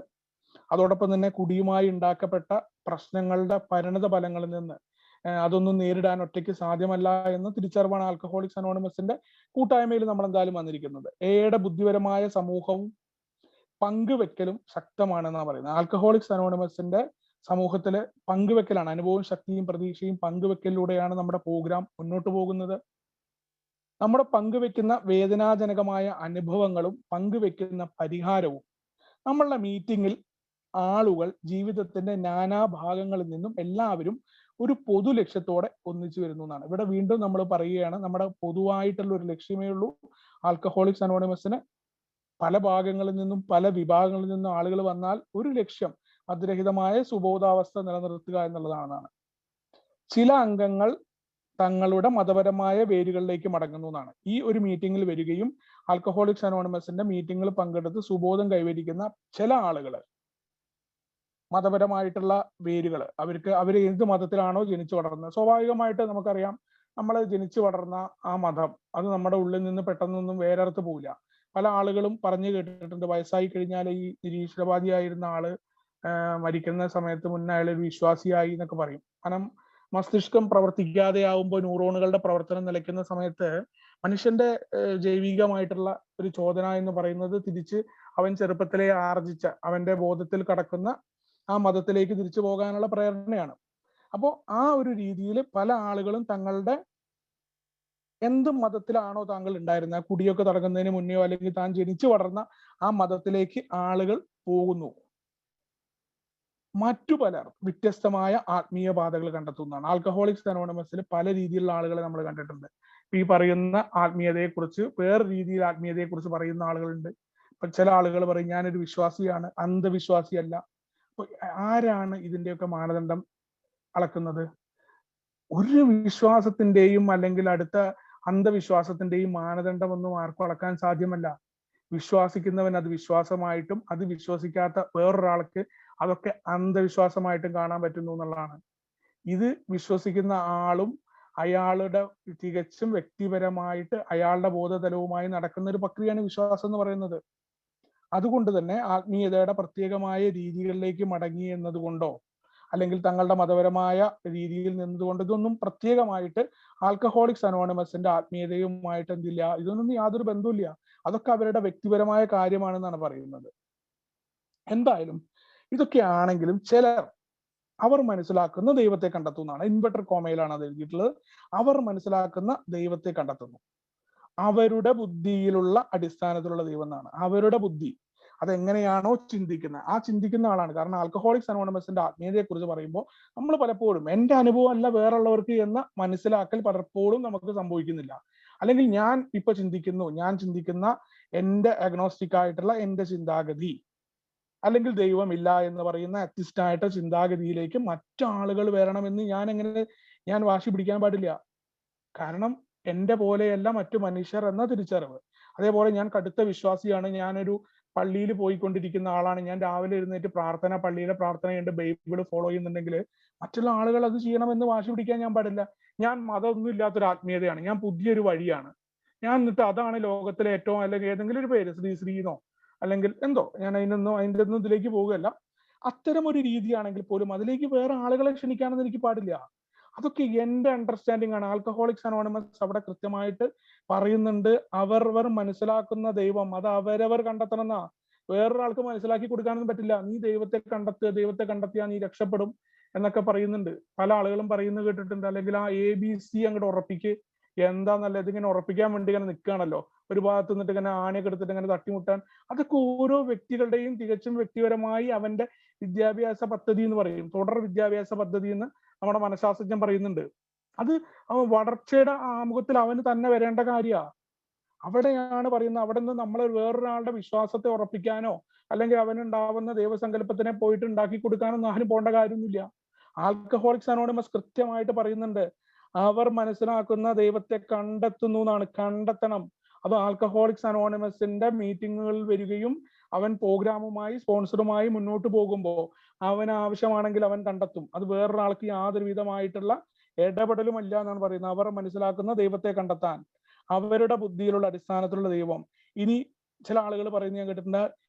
അതോടൊപ്പം തന്നെ കുടിയുമായി ഉണ്ടാക്കപ്പെട്ട പ്രശ്നങ്ങളുടെ പരിണിത ഫലങ്ങളിൽ നിന്ന് അതൊന്നും നേരിടാൻ ഒറ്റയ്ക്ക് സാധ്യമല്ല എന്ന തിരിച്ചറിവാണ് ആൽക്കഹോളിക്സ് അനോണിമസിന്റെ കൂട്ടായ്മയിൽ നമ്മൾ എന്തായാലും വന്നിരിക്കുന്നത്. ഏയുടെ ബുദ്ധിപരമായ സമൂഹവും പങ്കുവെക്കലും ശക്തമാണെന്നാണ് പറയുന്നത്. ആൽക്കഹോളിക്സ് അനോണിമസിന്റെ സമൂഹത്തില് പങ്കുവെക്കലാണ്, അനുഭവവും ശക്തിയും പ്രതീക്ഷയും പങ്കുവെക്കലിലൂടെയാണ് നമ്മുടെ പ്രോഗ്രാം മുന്നോട്ട് പോകുന്നത്. നമ്മുടെ പങ്കുവെക്കുന്ന വേദനാജനകമായ അനുഭവങ്ങളും പങ്കുവെക്കുന്ന പരിഹാരവും നമ്മളുടെ മീറ്റിങ്ങിൽ ആളുകൾ ജീവിതത്തിന്റെ നാനാഭാഗങ്ങളിൽ നിന്നും എല്ലാവരും ഒരു പൊതു ലക്ഷ്യത്തോടെ ഒന്നിച്ചു വരുന്നു എന്നാണ്. ഇവിടെ വീണ്ടും നമ്മൾ പറയുകയാണ്, നമ്മുടെ പൊതുവായിട്ടുള്ള ഒരു ലക്ഷ്യമേ ഉള്ളൂ. ആൽക്കഹോളിക്സ് അനോണിമസിന് പല ഭാഗങ്ങളിൽ നിന്നും പല വിഭാഗങ്ങളിൽ നിന്നും ആളുകൾ വന്നാൽ ഒരു ലക്ഷ്യം മദ്യരഹിതമായ സുബോധാവസ്ഥ നിലനിർത്തുക എന്നുള്ളതാണെന്നാണ്. ചില അംഗങ്ങൾ തങ്ങളുടെ മതപരമായ വേരുകളിലേക്ക് മടങ്ങുന്നു എന്നാണ്. ഈ ഒരു മീറ്റിംഗിൽ വരികയും ആൽക്കഹോളിക്സ് അനോണിമസിന്റെ മീറ്റിംഗിൽ പങ്കെടുത്ത് സുബോധം കൈവരിക്കുന്ന ചില ആളുകൾ മതപരമായിട്ടുള്ള വേരുകൾ അവർ എന്ത് മതത്തിലാണോ ജനിച്ചു വളർന്നത്, സ്വാഭാവികമായിട്ട് നമുക്കറിയാം നമ്മൾ ജനിച്ചു വളർന്ന ആ മതം അത് നമ്മുടെ ഉള്ളിൽ നിന്ന് പെട്ടെന്നൊന്നും വേരറുത്ത് പോവില്ല. പല ആളുകളും പറഞ്ഞു കേട്ടിട്ടുണ്ട്, വയസ്സായി കഴിഞ്ഞാൽ ഈ നിരീശ്വരവാദിയായിരുന്ന ആള് മരിക്കുന്ന സമയത്ത് മുന്നേ അയാൾ ഒരു വിശ്വാസിയായി എന്നൊക്കെ പറയും. കാരണം മസ്തിഷ്കം പ്രവർത്തിക്കാതെ ആവുമ്പോൾ ന്യൂറോണുകളുടെ പ്രവർത്തനം നിലയ്ക്കുന്ന സമയത്ത് മനുഷ്യന്റെ ജൈവികമായിട്ടുള്ള ഒരു ചോദന എന്ന് പറയുന്നത് തിരിച്ച് അവൻ ചെറുപ്പത്തിലെ ആർജിച്ച അവന്റെ ബോധത്തിൽ കടക്കുന്ന ആ മതത്തിലേക്ക് തിരിച്ചു പോകാനുള്ള പ്രേരണയാണ്. അപ്പോൾ ആ ഒരു രീതിയിൽ പല ആളുകളും തങ്ങളുടെ എന്ത് മതത്തിലാണോ താങ്കൾ ഉണ്ടായിരുന്നത്, കുടിയൊക്കെ തുടങ്ങുന്നതിന് മുന്നെയോ അല്ലെങ്കിൽ താൻ ജനിച്ചു വളർന്ന ആ മതത്തിലേക്ക് ആളുകൾ പോകുന്നു. മറ്റു പലർ വ്യത്യസ്തമായ ആത്മീയ പാതകൾ കണ്ടെത്തുന്നതാണ്. ആൽക്കഹോളിക്സ് അനോണിമസിൽ പല രീതിയിലുള്ള ആളുകളെ നമ്മൾ കണ്ടിട്ടുണ്ട്. ഈ പറയുന്ന ആത്മീയതയെക്കുറിച്ച് വേറെ രീതിയിൽ ആത്മീയതയെക്കുറിച്ച് പറയുന്ന ആളുകളുണ്ട്. ഇപ്പൊ ചില ആളുകൾ പറയും ഞാനൊരു വിശ്വാസിയാണ്, അന്ധവിശ്വാസിയല്ല. അപ്പൊ ആരാണ് ഇതിന്റെയൊക്കെ മാനദണ്ഡം അളക്കുന്നത്? ഒരു വിശ്വാസത്തിന്റെയും അല്ലെങ്കിൽ അടുത്ത അന്ധവിശ്വാസത്തിന്റെയും മാനദണ്ഡമൊന്നും ആർക്കും അളക്കാൻ സാധ്യമല്ല. വിശ്വാസിക്കുന്നവൻ അത് വിശ്വാസമായിട്ടും അത് വിശ്വസിക്കാത്ത വേറൊരാൾക്ക് അതൊക്കെ അന്ധവിശ്വാസമായിട്ടും കാണാൻ പറ്റുന്നു എന്നുള്ളതാണ്. ഇത് വിശ്വസിക്കുന്ന ആളും അയാളുടെ തികച്ചും വ്യക്തിപരമായിട്ട് അയാളുടെ ബോധതലവുമായി നടക്കുന്ന ഒരു പ്രക്രിയയാണ് വിശ്വാസം എന്ന് പറയുന്നത്. അതുകൊണ്ട് തന്നെ ആത്മീയതയുടെ പ്രത്യേകമായ രീതികളിലേക്ക് മടങ്ങി എന്നതുകൊണ്ടോ അല്ലെങ്കിൽ തങ്ങളുടെ മതപരമായ രീതിയിൽ നിന്നുകൊണ്ട് ഇതൊന്നും പ്രത്യേകമായിട്ട് ആൽക്കഹോളിക്സ് അനോണിമസിന്റെ ആത്മീയതയുമായിട്ട് എന്തില്ല, ഇതൊന്നും യാതൊരു ബന്ധവുമില്ല. അതൊക്കെ അവരുടെ വ്യക്തിപരമായ കാര്യമാണെന്നാണ് പറയുന്നത്. എന്തായാലും ഇതൊക്കെ ആണെങ്കിലും ചിലർ അവർ മനസ്സിലാക്കുന്ന ദൈവത്തെ കണ്ടെത്തുന്നതാണ്. ഇൻവെർട്ടർ കോമയിലാണ് അത് എഴുതിയിട്ടുള്ളത്. അവർ മനസ്സിലാക്കുന്ന ദൈവത്തെ കണ്ടെത്തുന്നു. അവരുടെ ബുദ്ധിയിലുള്ള അടിസ്ഥാനത്തിലുള്ള ദൈവം എന്നാണ്. അവരുടെ ബുദ്ധി അതെങ്ങനെയാണോ ചിന്തിക്കുന്നത്, ആ ചിന്തിക്കുന്ന ആളാണ്. കാരണം ആൽക്കഹോളിക്സ് അനോണിമസിന്റെ ആത്മീയതയെ കുറിച്ച് പറയുമ്പോൾ നമ്മൾ പലപ്പോഴും എന്റെ അനുഭവം അല്ല വേറുള്ളവർക്ക് എന്ന മനസ്സിലാക്കൽ പലപ്പോഴും നമുക്ക് സംഭവിക്കുന്നില്ല. അല്ലെങ്കിൽ ഞാൻ ഇപ്പൊ ഞാൻ ചിന്തിക്കുന്ന എന്റെ അഗ്നോസ്റ്റിക് ആയിട്ടുള്ള എന്റെ ചിന്താഗതി അല്ലെങ്കിൽ ദൈവമില്ല എന്ന് പറയുന്ന അത്യസ്റ്റായിട്ട് ചിന്താഗതിയിലേക്ക് മറ്റാളുകൾ വരണമെന്ന് ഞാൻ വാശി പിടിക്കാൻ പാടില്ല. കാരണം എന്റെ പോലെയല്ല മറ്റു മനുഷ്യർ എന്ന തിരിച്ചറിവ്. അതേപോലെ ഞാൻ കടുത്ത വിശ്വാസിയാണ്, ഞാനൊരു പള്ളിയിൽ പോയിക്കൊണ്ടിരിക്കുന്ന ആളാണ്, ഞാൻ രാവിലെ എഴുന്നേറ്റ് പള്ളിയിലെ പ്രാർത്ഥനയുണ്ട്, ബൈബിൾ ഫോളോ ചെയ്യുന്നുണ്ടെങ്കിൽ മറ്റുള്ള ആളുകൾ അത് ചെയ്യണമെന്ന് വാശി പിടിക്കാൻ ഞാൻ പാടില്ല. ഞാൻ മതമൊന്നും ഇല്ലാത്തൊരു ആത്മീയതയാണ്, ഞാൻ പുതിയൊരു വഴിയാണ്, ഞാൻ എന്നിട്ട് അതാണ് ലോകത്തിലെ ഏറ്റവും, അല്ലെങ്കിൽ ഏതെങ്കിലും ഒരു പേര് ശ്രീനോ അല്ലെങ്കിൽ എന്തോ, ഞാൻ അതിൻ്റെ ഒന്നും ഇതിലേക്ക് പോകുകയല്ല. അത്തരം ഒരു രീതിയാണെങ്കിൽ പോലും അതിലേക്ക് വേറെ ആളുകളെ ക്ഷണിക്കാനെന്ന് എനിക്ക് പാടില്ല. അതൊക്കെ എന്റെ അണ്ടർസ്റ്റാൻഡിങ് ആണ്. ആൽക്കഹോളിക്സ് അനോണിമസ് അവിടെ കൃത്യമായിട്ട് പറയുന്നുണ്ട്, അവർ മനസ്സിലാക്കുന്ന ദൈവം അത് അവരവർ കണ്ടെത്തണം എന്നാ. വേറൊരാൾക്ക് മനസ്സിലാക്കി കൊടുക്കാനൊന്നും പറ്റില്ല. നീ ദൈവത്തെ കണ്ടെത്തിയാൽ നീ രക്ഷപ്പെടും എന്നൊക്കെ പറയുന്നുണ്ട്. പല ആളുകളും പറയുന്നത് കേട്ടിട്ടുണ്ട്. അല്ലെങ്കിൽ ആ ABC അങ്ങോട്ട് ഉറപ്പിക്ക്, എന്താന്നല്ല ഇതിങ്ങനെ ഉറപ്പിക്കാൻ വേണ്ടി ഇങ്ങനെ നിൽക്കുകയാണല്ലോ, ഒരു ഭാഗത്ത് നിന്നിട്ട് ഇങ്ങനെ ആണിയൊക്കെ എടുത്തിട്ട് ഇങ്ങനെ തട്ടിമുട്ടാൻ. അതൊക്കെ ഓരോ വ്യക്തികളുടെയും തികച്ചും വ്യക്തിപരമായി അവന്റെ വിദ്യാഭ്യാസ പദ്ധതി എന്ന് പറയും, തുടർ വിദ്യാഭ്യാസ പദ്ധതി എന്ന് നമ്മുടെ മനഃശാസ്ത്രജ്ഞൻ പറയുന്നുണ്ട്. അത് വളർച്ചയുടെ ആമുഖത്തിൽ അവന് തന്നെ വരേണ്ട കാര്യമാണ്. അവിടെയാണ് പറയുന്നത്, അവിടെ നിന്ന് നമ്മൾ വേറൊരാളുടെ വിശ്വാസത്തെ ഉറപ്പിക്കാനോ അല്ലെങ്കിൽ അവനുണ്ടാവുന്ന ദൈവസങ്കല്പത്തിനെ പോയിട്ട് ഉണ്ടാക്കി കൊടുക്കാനോ ആരും പോകേണ്ട കാര്യമൊന്നുമില്ല. ആൽക്കഹോളിക്സ് അനോണിമസ് കൃത്യമായിട്ട് പറയുന്നുണ്ട്, അവർ മനസ്സിലാക്കുന്ന ദൈവത്തെ കണ്ടെത്തുന്നു എന്നാണ്. കണ്ടെത്തണം. അത് ആൽക്കഹോളിക്സ് അനോണിമസിന്റെ മീറ്റിങ്ങുകളിൽ വരികയും അവൻ പ്രോഗ്രാമുമായി സ്പോൺസറുമായി മുന്നോട്ട് പോകുമ്പോൾ അവന് ആവശ്യമാണെങ്കിൽ അവൻ കണ്ടെത്തും. അത് വേറൊരാൾക്ക് യാതൊരു വിധമായിട്ടുള്ള ഇടപെടലുമല്ല എന്നാണ് പറയുന്നത്. അവർ മനസ്സിലാക്കുന്ന ദൈവത്തെ കണ്ടെത്താൻ അവരുടെ ബുദ്ധിയിലുള്ള അടിസ്ഥാനത്തിലുള്ള ദൈവം. ഇനി ചില ആളുകൾ പറയുന്നത് ഞാൻ കേട്ടിട്ടുണ്ട്,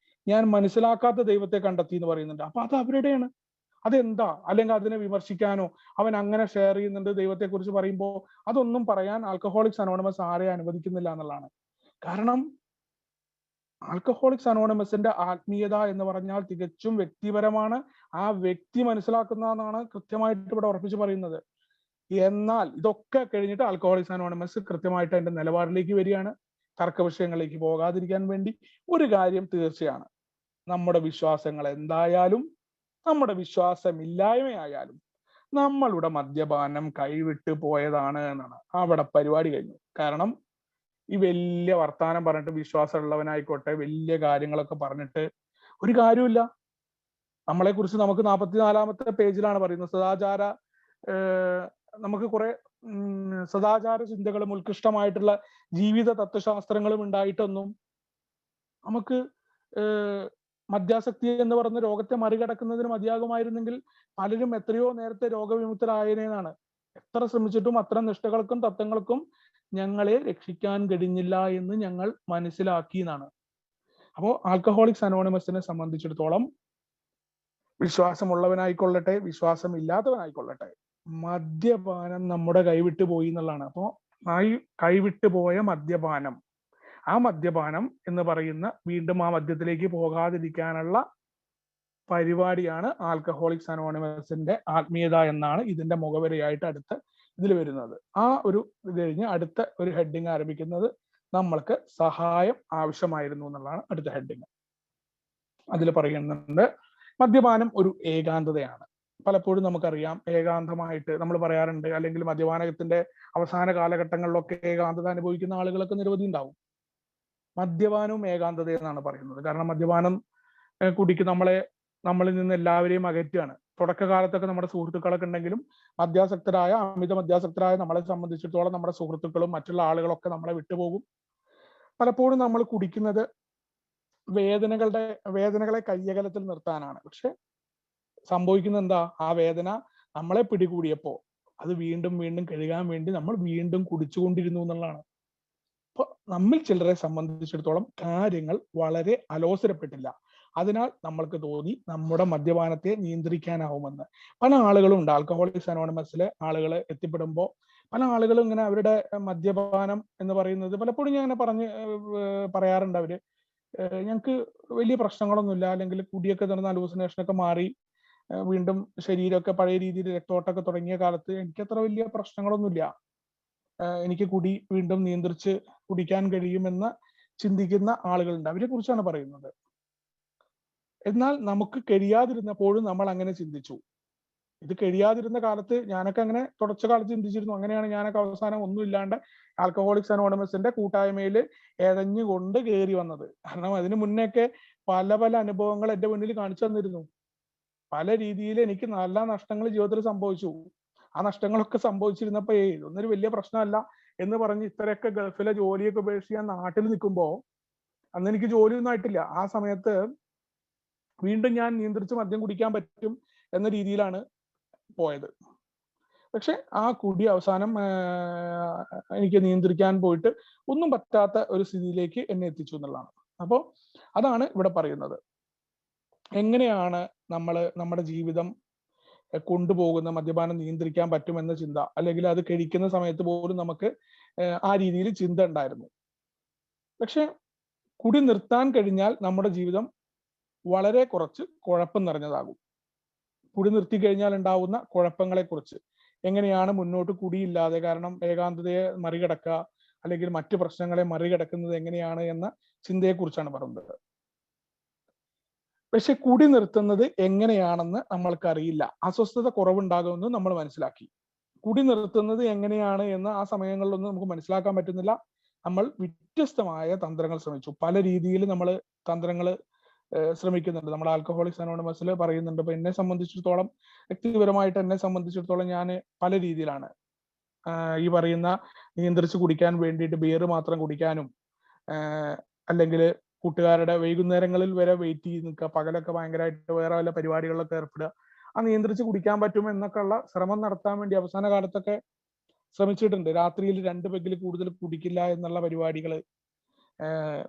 ഞാൻ മനസ്സിലാക്കാത്ത ദൈവത്തെ കണ്ടെത്തി എന്ന് പറയുന്നുണ്ട്. അപ്പൊ അത് അവരുടെയാണ്. അതെന്താ? അല്ലെങ്കിൽ അതിനെ വിമർശിക്കാനോ അവൻ അങ്ങനെ ഷെയർ ചെയ്യുന്നുണ്ട് ദൈവത്തെ കുറിച്ച് പറയുമ്പോൾ അതൊന്നും പറയാൻ ആൽക്കഹോളിക്സ് അനോണിമസ് ആരെയും അനുവദിക്കുന്നില്ല എന്നുള്ളതാണ്. കാരണം ആൽക്കഹോളിക്സ് അനോണിമസിന്റെ ആത്മീയത എന്ന് പറഞ്ഞാൽ തികച്ചും വ്യക്തിപരമാണ്. ആ വ്യക്തി മനസ്സിലാക്കുന്നതെന്നാണ് കൃത്യമായിട്ട് ഇവിടെ ഉറപ്പിച്ച് പറയുന്നത്. എന്നാൽ ഇതൊക്കെ കഴിഞ്ഞിട്ട് ആൽക്കഹോളിക്സ് അനോണിമസ് കൃത്യമായിട്ട് അതിന്റെ നിലപാടിലേക്ക് വരികയാണ്. തർക്ക വിഷയങ്ങളിലേക്ക് പോകാതിരിക്കാൻ വേണ്ടി ഒരു കാര്യം തീർച്ചയാണ്, നമ്മുടെ വിശ്വാസങ്ങൾ എന്തായാലും നമ്മുടെ വിശ്വാസമില്ലായ്മയായാലും നമ്മളുടെ മദ്യപാനം കൈവിട്ട് പോയതാണ് എന്നാണ്. അവിടെ പരിപാടി കഴിഞ്ഞു. കാരണം ഈ വലിയ വർത്താനം പറഞ്ഞിട്ട് വിശ്വാസമുള്ളവനായിക്കോട്ടെ വലിയ കാര്യങ്ങളൊക്കെ പറഞ്ഞിട്ട് ഒരു കാര്യമില്ല. നമ്മളെ കുറിച്ച് നമുക്ക് 44-ാമത്തെ പേജിലാണ് പറയുന്നത്, സദാചാര നമുക്ക് കുറെ സദാചാര ചിന്തകളും ഉത്കൃഷ്ടമായിട്ടുള്ള ജീവിത തത്വശാസ്ത്രങ്ങളും ഉണ്ടായിട്ടൊന്നും നമുക്ക് മദ്യാസക്തി എന്ന് പറയുന്ന രോഗത്തെ മറികടക്കുന്നതിന് മതിയാകുമായിരുന്നെങ്കിൽ പലരും എത്രയോ നേരത്തെ രോഗവിമുക്തരായതിനാണ്. എത്ര ശ്രമിച്ചിട്ടും അത്തരം നിഷ്ഠകൾക്കും തത്വങ്ങൾക്കും ഞങ്ങളെ രക്ഷിക്കാൻ കഴിഞ്ഞില്ല എന്ന് ഞങ്ങൾ മനസ്സിലാക്കി എന്നാണ്. അപ്പോൾ ആൽക്കഹോളിക്സ് അനോണിമസിനെ സംബന്ധിച്ചിടത്തോളം വിശ്വാസമുള്ളവനായിക്കൊള്ളട്ടെ വിശ്വാസമില്ലാത്തവനായിക്കൊള്ളട്ടെ മദ്യപാനം നമ്മുടെ കൈവിട്ടു പോയി എന്നുള്ളതാണ്. അപ്പോൾ കൈവിട്ടു പോയ മദ്യപാനം, ആ മദ്യപാനം എന്ന് പറയുന്ന വീണ്ടും ആ മദ്യത്തിലേക്ക് പോകാതിരിക്കാനുള്ള പരിപാടിയാണ് ആൽക്കഹോളിക്സ് അനോണിമസിന്റെ ആത്മീയത എന്നാണ് ഇതിന്റെ മുഖവരയായിട്ട് അടുത്ത ഇതിൽ വരുന്നത്. ആ ഒരു ഇത് കഴിഞ്ഞ് അടുത്ത ഒരു ഹെഡിങ് ആരംഭിക്കുന്നത് നമ്മൾക്ക് സഹായം ആവശ്യമായിരുന്നു എന്നുള്ളതാണ് അടുത്ത ഹെഡിങ്. അതിൽ പറയുന്നുണ്ട്, മദ്യപാനം ഒരു ഏകാന്തതയാണ്. പലപ്പോഴും നമുക്കറിയാം ഏകാന്തമായിട്ട് നമ്മൾ പറയാറുണ്ട്, അല്ലെങ്കിൽ മദ്യപാനത്തിന്റെ അവസാന കാലഘട്ടങ്ങളിലൊക്കെ ഏകാന്തത അനുഭവിക്കുന്ന ആളുകളൊക്കെ നിരവധി ഉണ്ടാവും. മദ്യപാനവും ഏകാന്തത എന്നാണ് പറയുന്നത്. കാരണം മദ്യപാനം കുടിക്ക് നമ്മളിൽ നിന്ന് എല്ലാവരെയും അകറ്റുകയാണ്. തുടക്കകാലത്തൊക്കെ നമ്മുടെ സുഹൃത്തുക്കളൊക്കെ ഉണ്ടെങ്കിലും അമിത മദ്യാസക്തരായ നമ്മളെ സംബന്ധിച്ചിടത്തോളം നമ്മുടെ സുഹൃത്തുക്കളും മറ്റുള്ള ആളുകളൊക്കെ നമ്മളെ വിട്ടുപോകും. പലപ്പോഴും നമ്മൾ കുടിക്കുന്നത് വേദനകളെ കയ്യകലത്തിൽ നിർത്താനാണ്. പക്ഷെ സംഭവിക്കുന്നത് എന്താ? ആ വേദന നമ്മളെ പിടികൂടിയപ്പോ അത് വീണ്ടും വീണ്ടും കഴുകാൻ വേണ്ടി നമ്മൾ വീണ്ടും കുടിച്ചുകൊണ്ടിരുന്നു എന്നുള്ളതാണ്. അപ്പൊ നമ്മിൽ ചിലരെ സംബന്ധിച്ചിടത്തോളം കാര്യങ്ങൾ വളരെ അലോസരപ്പെട്ടില്ല. അതിനാൽ നമ്മൾക്ക് തോന്നി നമ്മുടെ മദ്യപാനത്തെ നിയന്ത്രിക്കാനാവുമെന്ന്. പല ആളുകളും ഉണ്ട്, ആൽക്കഹോളിക്സ് അനോണിമസിലെ ആളുകൾ എത്തിപ്പെടുമ്പോൾ പല ആളുകളും ഇങ്ങനെ അവരുടെ മദ്യപാനം എന്ന് പറയുന്നത് പലപ്പോഴും ഞാൻ പറയാറുണ്ട്. അവര് ഞങ്ങൾക്ക് വലിയ പ്രശ്നങ്ങളൊന്നുമില്ല, അല്ലെങ്കിൽ കുടിയൊക്കെ നടന്ന അലൂസിനേഷനൊക്കെ മാറി വീണ്ടും ശരീരമൊക്കെ പഴയ രീതിയിൽ രക്തോട്ടമൊക്കെ തുടങ്ങിയ കാലത്ത് എനിക്ക് അത്ര വലിയ പ്രശ്നങ്ങളൊന്നുമില്ല, എനിക്ക് കുടി വീണ്ടും നിയന്ത്രിച്ച് കുടിക്കാൻ കഴിയുമെന്ന് ചിന്തിക്കുന്ന ആളുകളുണ്ട്. അവരെ കുറിച്ചാണ് പറയുന്നത്. എന്നാൽ നമുക്ക് കഴിയാതിരുന്നപ്പോഴും നമ്മൾ അങ്ങനെ ചിന്തിച്ചു. ഇത് കഴിയാതിരുന്ന കാലത്ത് ഞാനൊക്കെ അങ്ങനെ തുടച്ച കാലത്ത് ചിന്തിച്ചിരുന്നു. അങ്ങനെയാണ് ഞാനൊക്കെ അവസാനം ഒന്നുമില്ലാണ്ട് ആൽക്കഹോളിക്സ് അനോണിമസിന്റെ കൂട്ടായ്മയിൽ എഴഞ്ഞുകൊണ്ട് കയറി വന്നത്. കാരണം അതിനു മുന്നേയൊക്കെ പല പല അനുഭവങ്ങൾ എന്റെ മുന്നിൽ കാണിച്ചു തന്നിരുന്നു. പല രീതിയിൽ എനിക്ക് നല്ല നഷ്ടങ്ങൾ ജീവിതത്തിൽ സംഭവിച്ചു. ആ നഷ്ടങ്ങളൊക്കെ സംഭവിച്ചിരുന്നപ്പോ ഇതൊന്നൊരു വലിയ പ്രശ്നമല്ല എന്ന് പറഞ്ഞ് ഇത്രയൊക്കെ ഗൾഫിലെ ജോലിയൊക്കെ ഉപേക്ഷിച്ച് ഞാൻ നാട്ടിൽ നിൽക്കുമ്പോ, അന്ന് എനിക്ക് ജോലിയൊന്നും ആയിട്ടില്ല, ആ സമയത്ത് വീണ്ടും ഞാൻ നിയന്ത്രിച്ച് മദ്യം കുടിക്കാൻ പറ്റും എന്ന രീതിയിലാണ് പോയത്. പക്ഷെ ആ കുടി അവസാനം എനിക്ക് നിയന്ത്രിക്കാൻ പോയിട്ട് ഒന്നും പറ്റാത്ത ഒരു സ്ഥിതിയിലേക്ക് എന്നെ എത്തിച്ചു എന്നുള്ളതാണ്. അപ്പോൾ അതാണ് ഇവിടെ പറയുന്നത്. എങ്ങനെയാണ് നമ്മുടെ ജീവിതം കൊണ്ടുപോകുന്ന മദ്യപാനം നിയന്ത്രിക്കാൻ പറ്റുമെന്ന ചിന്ത, അല്ലെങ്കിൽ അത് കഴിക്കുന്ന സമയത്ത് പോലും നമുക്ക് ആ രീതിയിൽ ചിന്ത ഉണ്ടായിരുന്നു. പക്ഷെ കുടി നിർത്താൻ കഴിഞ്ഞാൽ നമ്മുടെ ജീവിതം വളരെ കുറച്ച് കുഴപ്പം നിറഞ്ഞതാകും. കുടി നിർത്തി കഴിഞ്ഞാൽ ഉണ്ടാവുന്ന കുഴപ്പങ്ങളെ കുറിച്ച്, എങ്ങനെയാണ് മുന്നോട്ട് കുടിയില്ലാതെ, കാരണം ഏകാന്തതയെ മറികടക്കുക അല്ലെങ്കിൽ മറ്റു പ്രശ്നങ്ങളെ മറികടക്കുന്നത് എങ്ങനെയാണ് എന്ന ചിന്തയെക്കുറിച്ചാണ് പറയുന്നത്. പക്ഷെ കുടി നിർത്തുന്നത് എങ്ങനെയാണെന്ന് നമ്മൾക്കറിയില്ല. അസ്വസ്ഥത കുറവുണ്ടാകുമെന്ന് നമ്മൾ മനസ്സിലാക്കി. കുടി നിർത്തുന്നത് എങ്ങനെയാണ് എന്ന് ആ സമയങ്ങളിലൊന്നും നമുക്ക് മനസ്സിലാക്കാൻ പറ്റുന്നില്ല. നമ്മൾ വ്യത്യസ്തമായ തന്ത്രങ്ങൾ ശ്രമിച്ചു. പല രീതിയിൽ നമ്മൾ തന്ത്രങ്ങൾ ശ്രമിക്കുന്നുണ്ട്. നമ്മൾ ആൽക്കഹോളിക്സ് അനോണിമസിൽ പറയുന്നുണ്ട്. ഇപ്പൊ എന്നെ സംബന്ധിച്ചിടത്തോളം, വ്യക്തിപരമായിട്ട് എന്നെ സംബന്ധിച്ചിടത്തോളം ഞാൻ പല രീതിയിലാണ് ഈ പറയുന്ന നിയന്ത്രിച്ച് കുടിക്കാൻ വേണ്ടിയിട്ട് ബിയർ മാത്രം കുടിക്കാനും, അല്ലെങ്കിൽ കൂട്ടുകാരുടെ വൈകുന്നേരങ്ങളിൽ വരെ വെയിറ്റ് ചെയ്ത് നിൽക്കുക, പകലൊക്കെ ഭയങ്കരമായിട്ട് വേറെ വല്ല പരിപാടികളിലൊക്കെ ഏർപ്പെടുക, ആ നിയന്ത്രിച്ച് കുടിക്കാൻ പറ്റും എന്നൊക്കെ ഉള്ള ശ്രമം നടത്താൻ വേണ്ടി അവസാന കാലത്തൊക്കെ ശ്രമിച്ചിട്ടുണ്ട്. രാത്രിയിൽ 2 പെഗ്ഗിൽ കൂടുതൽ കുടിക്കില്ല എന്നുള്ള പരിപാടികൾ,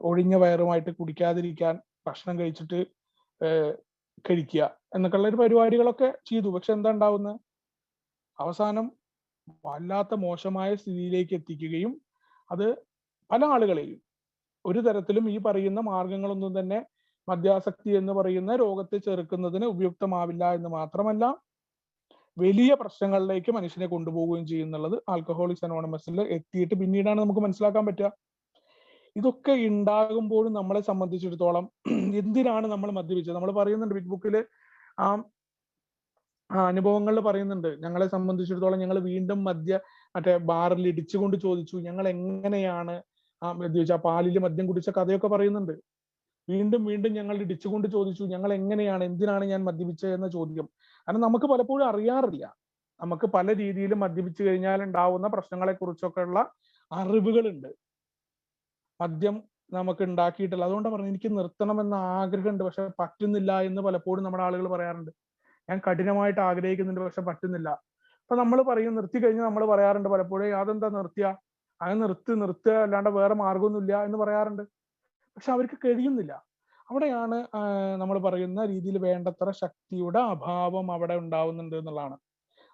ഒഴിഞ്ഞ വയറുമായിട്ട് കുടിക്കാതിരിക്കാൻ ഭക്ഷണം കഴിച്ചിട്ട് കഴിക്കുക എന്നൊക്കെയുള്ള ഒരു പരിപാടികളൊക്കെ ചെയ്തു. പക്ഷെ എന്താ ഉണ്ടാവുന്നത്? അവസാനം വല്ലാത്ത മോശമായ സ്ഥിതിയിലേക്ക് എത്തിക്കുകയും അത് പല ആളുകളെയും ഒരു തരത്തിലും ഈ പറയുന്ന മാർഗങ്ങളൊന്നും തന്നെ മദ്യാസക്തി എന്ന് പറയുന്ന രോഗത്തെ ചെറുക്കുന്നതിന് ഉപയുക്തമാവില്ല എന്ന് മാത്രമല്ല, വലിയ പ്രശ്നങ്ങളിലേക്ക് മനുഷ്യനെ കൊണ്ടുപോവുകയും ചെയ്യുന്നുള്ളത് ആൽക്കഹോളിക്സ് അനോണിമസിൽ എത്തിയിട്ട് പിന്നീടാണ് നമുക്ക് മനസ്സിലാക്കാൻ പറ്റുക. ഇതൊക്കെ ഉണ്ടാകുമ്പോഴും നമ്മളെ സംബന്ധിച്ചിടത്തോളം എന്തിനാണ് നമ്മൾ മദ്യപിച്ചത്? നമ്മൾ പറയുന്നുണ്ട് ബിഗ് ബുക്കില് ആ അനുഭവങ്ങളിൽ പറയുന്നുണ്ട്. ഞങ്ങളെ സംബന്ധിച്ചിടത്തോളം ഞങ്ങൾ വീണ്ടും മറ്റേ ബാറിൽ ഇടിച്ചുകൊണ്ട് ചോദിച്ചു, ഞങ്ങൾ എങ്ങനെയാണ് മദ്യപിച്ച, പാലിൽ മദ്യം കുടിച്ച കഥയൊക്കെ പറയുന്നുണ്ട്. വീണ്ടും വീണ്ടും ഞങ്ങൾ ഇടിച്ചുകൊണ്ട് ചോദിച്ചു, ഞങ്ങൾ എങ്ങനെയാണ്, എന്തിനാണ് ഞാൻ മദ്യപിച്ചത് എന്ന ചോദ്യം. കാരണം നമുക്ക് പലപ്പോഴും അറിയാറില്ല. നമുക്ക് പല രീതിയിലും മദ്യപിച്ചു കഴിഞ്ഞാൽ ഉണ്ടാവുന്ന പ്രശ്നങ്ങളെ കുറിച്ചൊക്കെ ഉള്ള അറിവുകളുണ്ട്, മദ്യം നമുക്ക് ഉണ്ടാക്കിയിട്ടില്ല. അതുകൊണ്ടാണ് പറഞ്ഞത് എനിക്ക് നിർത്തണമെന്ന ആഗ്രഹമുണ്ട്, പക്ഷെ പറ്റുന്നില്ല എന്ന് പലപ്പോഴും നമ്മുടെ ആളുകൾ പറയാറുണ്ട്. ഞാൻ കഠിനമായിട്ട് ആഗ്രഹിക്കുന്നുണ്ട്, പക്ഷെ പറ്റുന്നില്ല. അപ്പൊ നമ്മൾ പറയും, നിർത്തി കഴിഞ്ഞ് നമ്മൾ പറയാറുണ്ട് പലപ്പോഴും, അതെന്താ നിർത്തിയ, അത് നിർത്തുക അല്ലാണ്ട് വേറെ മാർഗമൊന്നുമില്ല എന്ന് പറയാറുണ്ട്. പക്ഷെ അവർക്ക് കഴിയുന്നില്ല. അവിടെയാണ് നമ്മൾ പറയുന്ന രീതിയിൽ വേണ്ടത്ര ശക്തിയുടെ അഭാവം അവിടെ ഉണ്ടാവുന്നുണ്ട് എന്നുള്ളതാണ്.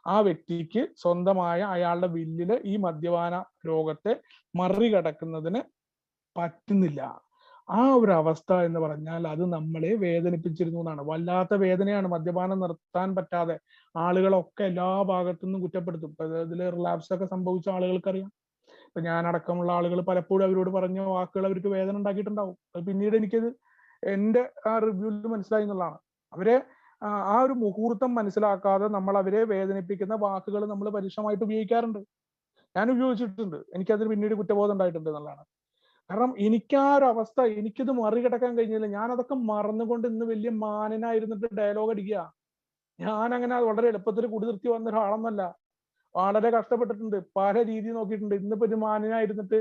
ആ വ്യക്തിക്ക് സ്വന്തമായ അയാളുടെ വില്ലില് ഈ മദ്യപാന രോഗത്തെ മറികടക്കുന്നതിന് പറ്റുന്നില്ല. ആ ഒരു അവസ്ഥ എന്ന് പറഞ്ഞാൽ അത് നമ്മളെ വേദനിപ്പിച്ചിരുന്നു എന്നാണ്. വല്ലാത്ത വേദനയാണ്. മദ്യപാനം നിർത്താൻ പറ്റാതെ ആളുകളൊക്കെ എല്ലാ ഭാഗത്തു നിന്നും കുറ്റപ്പെടുത്തും. ഇതിൽ റിലാപ്സ് ഒക്കെ സംഭവിച്ച ആളുകൾക്കറിയാം. ഇപ്പൊ ഞാനടക്കമുള്ള ആളുകൾ പലപ്പോഴും അവരോട് പറഞ്ഞ വാക്കുകൾ അവർക്ക് വേദന ഉണ്ടാക്കിയിട്ടുണ്ടാവും. അത് പിന്നീട് എനിക്കത് എന്റെ ആ റിവ്യൂവിൽ മനസ്സിലായി എന്നുള്ളതാണ്. അവരെ ആ ഒരു മുഹൂർത്തം മനസ്സിലാക്കാതെ നമ്മൾ അവരെ വേദനിപ്പിക്കുന്ന വാക്കുകൾ നമ്മൾ പരുഷമായിട്ട് ഉപയോഗിക്കാറുണ്ട്. ഞാൻ ഉപയോഗിച്ചിട്ടുണ്ട്. എനിക്കതിന് പിന്നീട് കുറ്റബോധം ഉണ്ടായിട്ടുണ്ട് എന്നുള്ളതാണ്. കാരണം എനിക്ക് ആ ഒരു അവസ്ഥ, എനിക്കിത് മറികടക്കാൻ കഴിഞ്ഞില്ല. ഞാൻ അതൊക്കെ മറന്നുകൊണ്ട് ഇന്ന് വലിയ മാനനായിരുന്നിട്ട് ഡയലോഗ് അടിക്കുക. ഞാൻ അങ്ങനെ വളരെ എളുപ്പത്തിൽ കുടി നിർത്തി വന്ന ഒരാളൊന്നല്ല. വളരെ കഷ്ടപ്പെട്ടിട്ടുണ്ട്, പല രീതി നോക്കിയിട്ടുണ്ട്. ഇന്നിപ്പോ ഒരു മാന്യനായിരുന്നിട്ട്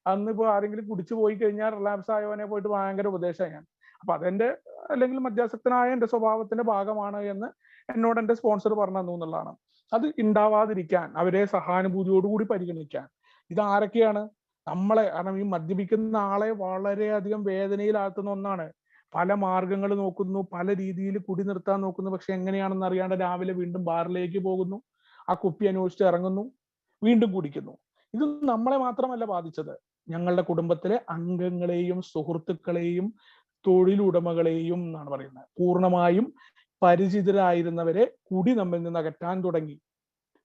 അന്നിപ്പോ ആരെങ്കിലും കുടിച്ചു പോയി കഴിഞ്ഞാൽ റിലാപ്സ് ആയവനെ പോയിട്ട് ഭയങ്കര ഉപദേശമാണ് ഞാൻ. അപ്പൊ അതെന്റെ അല്ലെങ്കിൽ മദ്യാസക്തനായ എന്റെ സ്വഭാവത്തിന്റെ ഭാഗമാണ് എന്ന് എന്നോട് എന്റെ സ്പോൺസർ പറഞ്ഞു തന്നു എന്നുള്ളതാണ്. അത് ഉണ്ടാവാതിരിക്കാൻ അവരെ സഹാനുഭൂതിയോടുകൂടി പരിഗണിക്കാൻ. ഇത് ആരൊക്കെയാണ്? നമ്മളെ, കാരണം ഈ മദ്യപിക്കുന്ന ആളെ വളരെയധികം വേദനയിലാക്കുന്ന ഒന്നാണ്. പല മാർഗങ്ങൾ നോക്കുന്നു, പല രീതിയിൽ കുടി നിർത്താൻ നോക്കുന്നു. പക്ഷെ എങ്ങനെയാണെന്ന് അറിയാണ്ട് രാവിലെ വീണ്ടും ബാറിലേക്ക് പോകുന്നു, ആ കുപ്പി അന്വേഷിച്ച് ഇറങ്ങുന്നു, വീണ്ടും കുടിക്കുന്നു. ഇത് നമ്മളെ മാത്രമല്ല ബാധിച്ചത്, ഞങ്ങളുടെ കുടുംബത്തിലെ അംഗങ്ങളെയും സുഹൃത്തുക്കളെയും തൊഴിലുടമകളെയും എന്നാണ് പറയുന്നത്. പൂർണ്ണമായും പരിചിതരായിരുന്നവരെ കുടി നമ്മിൽ നിന്ന് അകറ്റാൻ തുടങ്ങി.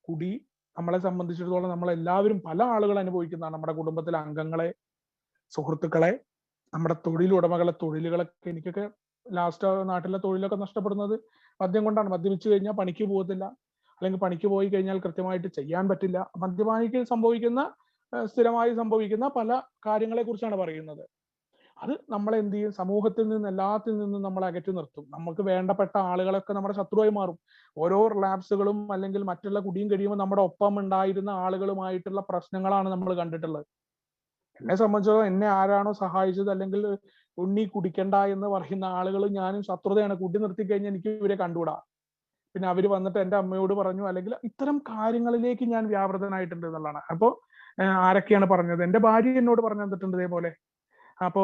കുടി നമ്മളെ സംബന്ധിച്ചിടത്തോളം നമ്മളെല്ലാവരും, പല ആളുകൾ അനുഭവിക്കുന്നതാണ്. നമ്മുടെ കുടുംബത്തിലെ അംഗങ്ങളെ, സുഹൃത്തുക്കളെ, നമ്മുടെ തൊഴിലുടമകളെ, തൊഴിലുകളൊക്കെ. എനിക്കൊക്കെ ലാസ്റ്റ് നാട്ടിലെ തൊഴിലൊക്കെ നഷ്ടപ്പെടുന്നത് മദ്യം കൊണ്ടാണ്. മദ്യപിച്ചു കഴിഞ്ഞാൽ പണിക്ക് പോകത്തില്ല, അല്ലെങ്കിൽ പണിക്ക് പോയി കഴിഞ്ഞാൽ കൃത്യമായിട്ട് ചെയ്യാൻ പറ്റില്ല. മദ്യപാനിക്ക് സംഭവിക്കുന്ന, സ്ഥിരമായി സംഭവിക്കുന്ന പല കാര്യങ്ങളെ കുറിച്ചാണ് പറയുന്നത്. അത് നമ്മളെ എന്ത് ചെയ്യും? സമൂഹത്തിൽ നിന്ന്, എല്ലാത്തിൽ നിന്നും നമ്മൾ അകറ്റി നിർത്തും. നമുക്ക് വേണ്ടപ്പെട്ട ആളുകളൊക്കെ നമ്മുടെ ശത്രുവായി മാറും. ഓരോ റിലാപ്സുകളും അല്ലെങ്കിൽ മറ്റുള്ള കുടിയും കഴിയുമ്പോൾ നമ്മുടെ ഒപ്പം ഉണ്ടായിരുന്ന ആളുകളുമായിട്ടുള്ള പ്രശ്നങ്ങളാണ് നമ്മൾ കണ്ടിട്ടുള്ളത്. എന്നെ സംബന്ധിച്ചിടത്തോളം എന്നെ ആരാണോ സഹായിച്ചത്, അല്ലെങ്കിൽ ഉണ്ണി കുടിക്കണ്ട എന്ന് പറയുന്ന ആളുകൾ ഞാനും ശത്രുതയാണ്. കുടി നിർത്തി കഴിഞ്ഞാൽ എനിക്ക് ഇവരെ കണ്ടുകൂടാ. പിന്നെ അവര് വന്നിട്ട് എന്റെ അമ്മയോട് പറഞ്ഞു, അല്ലെങ്കിൽ ഇത്തരം കാര്യങ്ങളിലേക്ക് ഞാൻ വ്യാപൃതനായിട്ടുണ്ട് എന്നുള്ളതാണ്. അപ്പോ ആരൊക്കെയാണ് പറഞ്ഞത്? എന്റെ ഭാര്യ എന്നോട് പറഞ്ഞു തന്നിട്ടുണ്ട് ഇതേപോലെ. അപ്പോ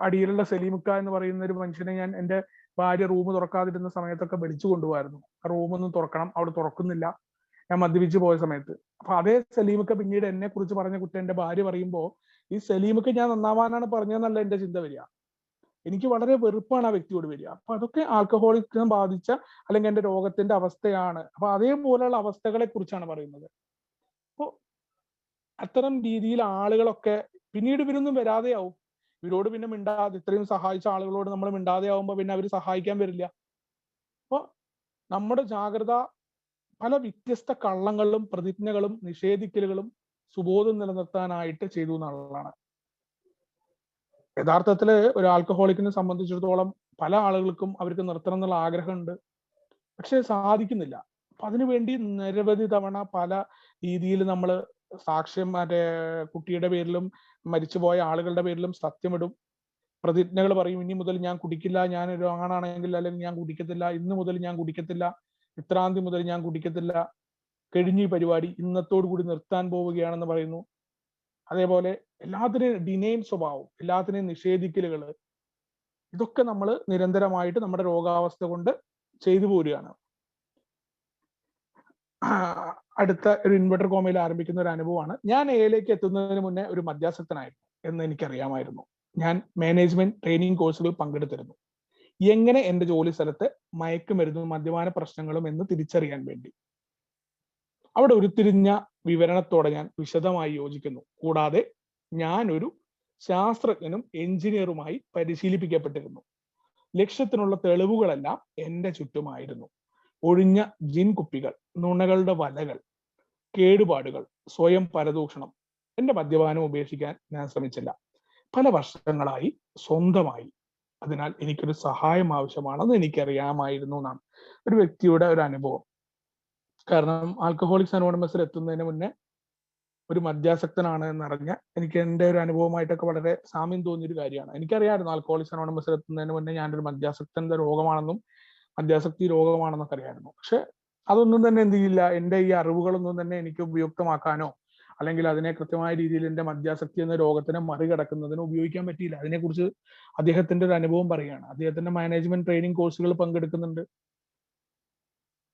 അടിയിലുള്ള സലീമുക്ക എന്ന് പറയുന്ന ഒരു മനുഷ്യനെ ഞാൻ, എന്റെ ഭാര്യ റൂം തുറക്കാതിരുന്ന സമയത്തൊക്കെ വിളിച്ചു കൊണ്ടുപോയിരുന്നു. റൂമൊന്നും തുറക്കണം, അവിടെ തുറക്കുന്നില്ല, ഞാൻ മദ്യപിച്ച് പോയ സമയത്ത്. അപ്പൊ അതേ സലീമുക്ക പിന്നീട് എന്നെ കുറിച്ച് പറഞ്ഞ കുറ്റം എന്റെ ഭാര്യ പറയുമ്പോ, ഈ സലീമുക്ക ഞാൻ നന്നാവാനാണ് പറഞ്ഞതെന്നല്ല എന്റെ ചിന്ത വരിക. എനിക്ക് വളരെ വെറുപ്പാണ് ആ വ്യക്തിയോട് വരിക. അപ്പൊ അതൊക്കെ ആൽക്കഹോളിസം ബാധിച്ച അല്ലെങ്കിൽ എന്റെ രോഗത്തിന്റെ അവസ്ഥയാണ്. അപ്പൊ അതേപോലെയുള്ള അവസ്ഥകളെ കുറിച്ചാണ് പറയുന്നത്. അപ്പോ അത്തരം രീതിയിൽ ആളുകളൊക്കെ പിന്നീട് ഇവരൊന്നും വരാതെയാവും. ഇവരോട് പിന്നെ മിണ്ടാതെ, ഇത്രയും സഹായിച്ച ആളുകളോട് നമ്മൾ മിണ്ടാതെ ആവുമ്പോ പിന്നെ അവർ സഹായിക്കാൻ വരില്ല. അപ്പൊ നമ്മുടെ ജാഗ്രത പല വ്യത്യസ്ത കള്ളങ്ങളും പ്രതിജ്ഞകളും നിഷേധിക്കലുകളും സുബോധം നിലനിർത്താനായിട്ട് ചെയ്തു എന്നുള്ളതാണ്. യഥാർത്ഥത്തില് ഒരു ആൽക്കഹോളിക്കിനെ സംബന്ധിച്ചിടത്തോളം പല ആളുകൾക്കും അവർക്ക് നിർത്തണം എന്നുള്ള ആഗ്രഹമുണ്ട്, പക്ഷെ സാധിക്കുന്നില്ല. അപ്പൊ അതിനുവേണ്ടി നിരവധി തവണ പല രീതിയിൽ നമ്മൾ സാക്ഷ്യം, മറ്റേ കുട്ടിയുടെ പേരിലും മരിച്ചുപോയ ആളുകളുടെ പേരിലും സത്യമിടും, പ്രതിജ്ഞകൾ പറയും. ഇനി മുതൽ ഞാൻ കുടിക്കില്ല, ഞാൻ ഒരു ആണാണെങ്കിൽ അല്ലെങ്കിൽ ഞാൻ കുടിക്കത്തില്ല, ഇന്ന് മുതൽ ഞാൻ കുടിക്കത്തില്ല, ഇത്രാം തീയതി മുതൽ ഞാൻ കുടിക്കത്തില്ല, കഴിഞ്ഞു ഈ പരിപാടി, ഇന്നത്തോടു കൂടി നിർത്താൻ പോവുകയാണെന്ന് പറയുന്നു. അതേപോലെ എല്ലാത്തിനെയും ഡിനൈൻ സ്വഭാവം, എല്ലാത്തിനെയും നിഷേധിക്കലുകൾ, ഇതൊക്കെ നമ്മൾ നിരന്തരമായിട്ട് നമ്മുടെ രോഗാവസ്ഥ കൊണ്ട് ചെയ്തു പോരുകയാണ്. അടുത്ത ഒരു ഇൻവെർട്ടർ കോമയിൽ ആരംഭിക്കുന്ന ഒരു അനുഭവമാണ്. ഞാൻ എയിലേക്ക് എത്തുന്നതിന് മുന്നേ ഒരു മദ്യാസക്തനായിരുന്നു എന്ന് എനിക്കറിയാമായിരുന്നു. ഞാൻ മാനേജ്മെന്റ് ട്രെയിനിങ് കോഴ്സുകൾ പങ്കെടുത്തിരുന്നു, എങ്ങനെ എന്റെ ജോലി സ്ഥലത്ത് മയക്കുമരുന്നും മദ്യപാന പ്രശ്നങ്ങളും എന്ന് തിരിച്ചറിയാൻ വേണ്ടി. അവിടെ ഉരുത്തിരിഞ്ഞ വിവരണത്തോടെ ഞാൻ വിശദമായി യോജിക്കുന്നു. കൂടാതെ ഞാൻ ഒരു ശാസ്ത്രജ്ഞനും എഞ്ചിനീയറുമായി പരിശീലിപ്പിക്കപ്പെട്ടിരുന്നു. ലക്ഷ്യത്തിനുള്ള തെളിവുകളെല്ലാം എന്റെ ചുറ്റുമായിരുന്നു. ഒഴിഞ്ഞ ജിൻ കുപ്പികൾ, നുണകളുടെ വലകൾ, കേടുപാടുകൾ, സ്വയം പരദൂഷണം. എന്റെ മദ്യപാനം ഉപേക്ഷിക്കാൻ ഞാൻ ശ്രമിച്ചില്ല. പല വർഷങ്ങളായി സ്വന്തമായി. അതിനാൽ എനിക്കൊരു സഹായം ആവശ്യമാണെന്ന് എനിക്കറിയാമായിരുന്നു എന്നാണ് ഒരു വ്യക്തിയുടെ ഒരു അനുഭവം. കാരണം ആൽക്കഹോളിക്സ് അനോണിമസിൽ എത്തുന്നതിന് മുന്നേ ഒരു മദ്യാസക്തനാണ് എന്നറിഞ്ഞ എനിക്ക് എന്റെ ഒരു അനുഭവമായിട്ടൊക്കെ വളരെ സാമ്യം തോന്നിയൊരു കാര്യമാണ്. എനിക്കറിയാമായിരുന്നു ആൽക്കഹോളിക്സ് അനോണിമസിൽ എത്തുന്നതിന് മുന്നേ ഞാനൊരു മദ്യാസക്തന്റെ രോഗമാണെന്നും മദ്യാസക്തി രോഗമാണെന്നൊക്കെ അറിയായിരുന്നു. പക്ഷെ അതൊന്നും തന്നെ എന്ത് ചെയ്യില്ല, എന്റെ ഈ അറിവുകളൊന്നും തന്നെ എനിക്ക് ഉപയുക്തമാക്കാനോ അല്ലെങ്കിൽ അതിനെ കൃത്യമായ രീതിയിൽ എന്റെ മദ്യാസക്തി എന്ന രോഗത്തിനെ മറികടക്കുന്നതിന് ഉപയോഗിക്കാൻ പറ്റിയില്ല. അതിനെക്കുറിച്ച് അദ്ദേഹത്തിന്റെ ഒരു അനുഭവം പറയുകയാണ്. അദ്ദേഹത്തിന്റെ മാനേജ്മെന്റ് ട്രെയിനിങ് കോഴ്സുകൾ പങ്കെടുക്കുന്നുണ്ട്.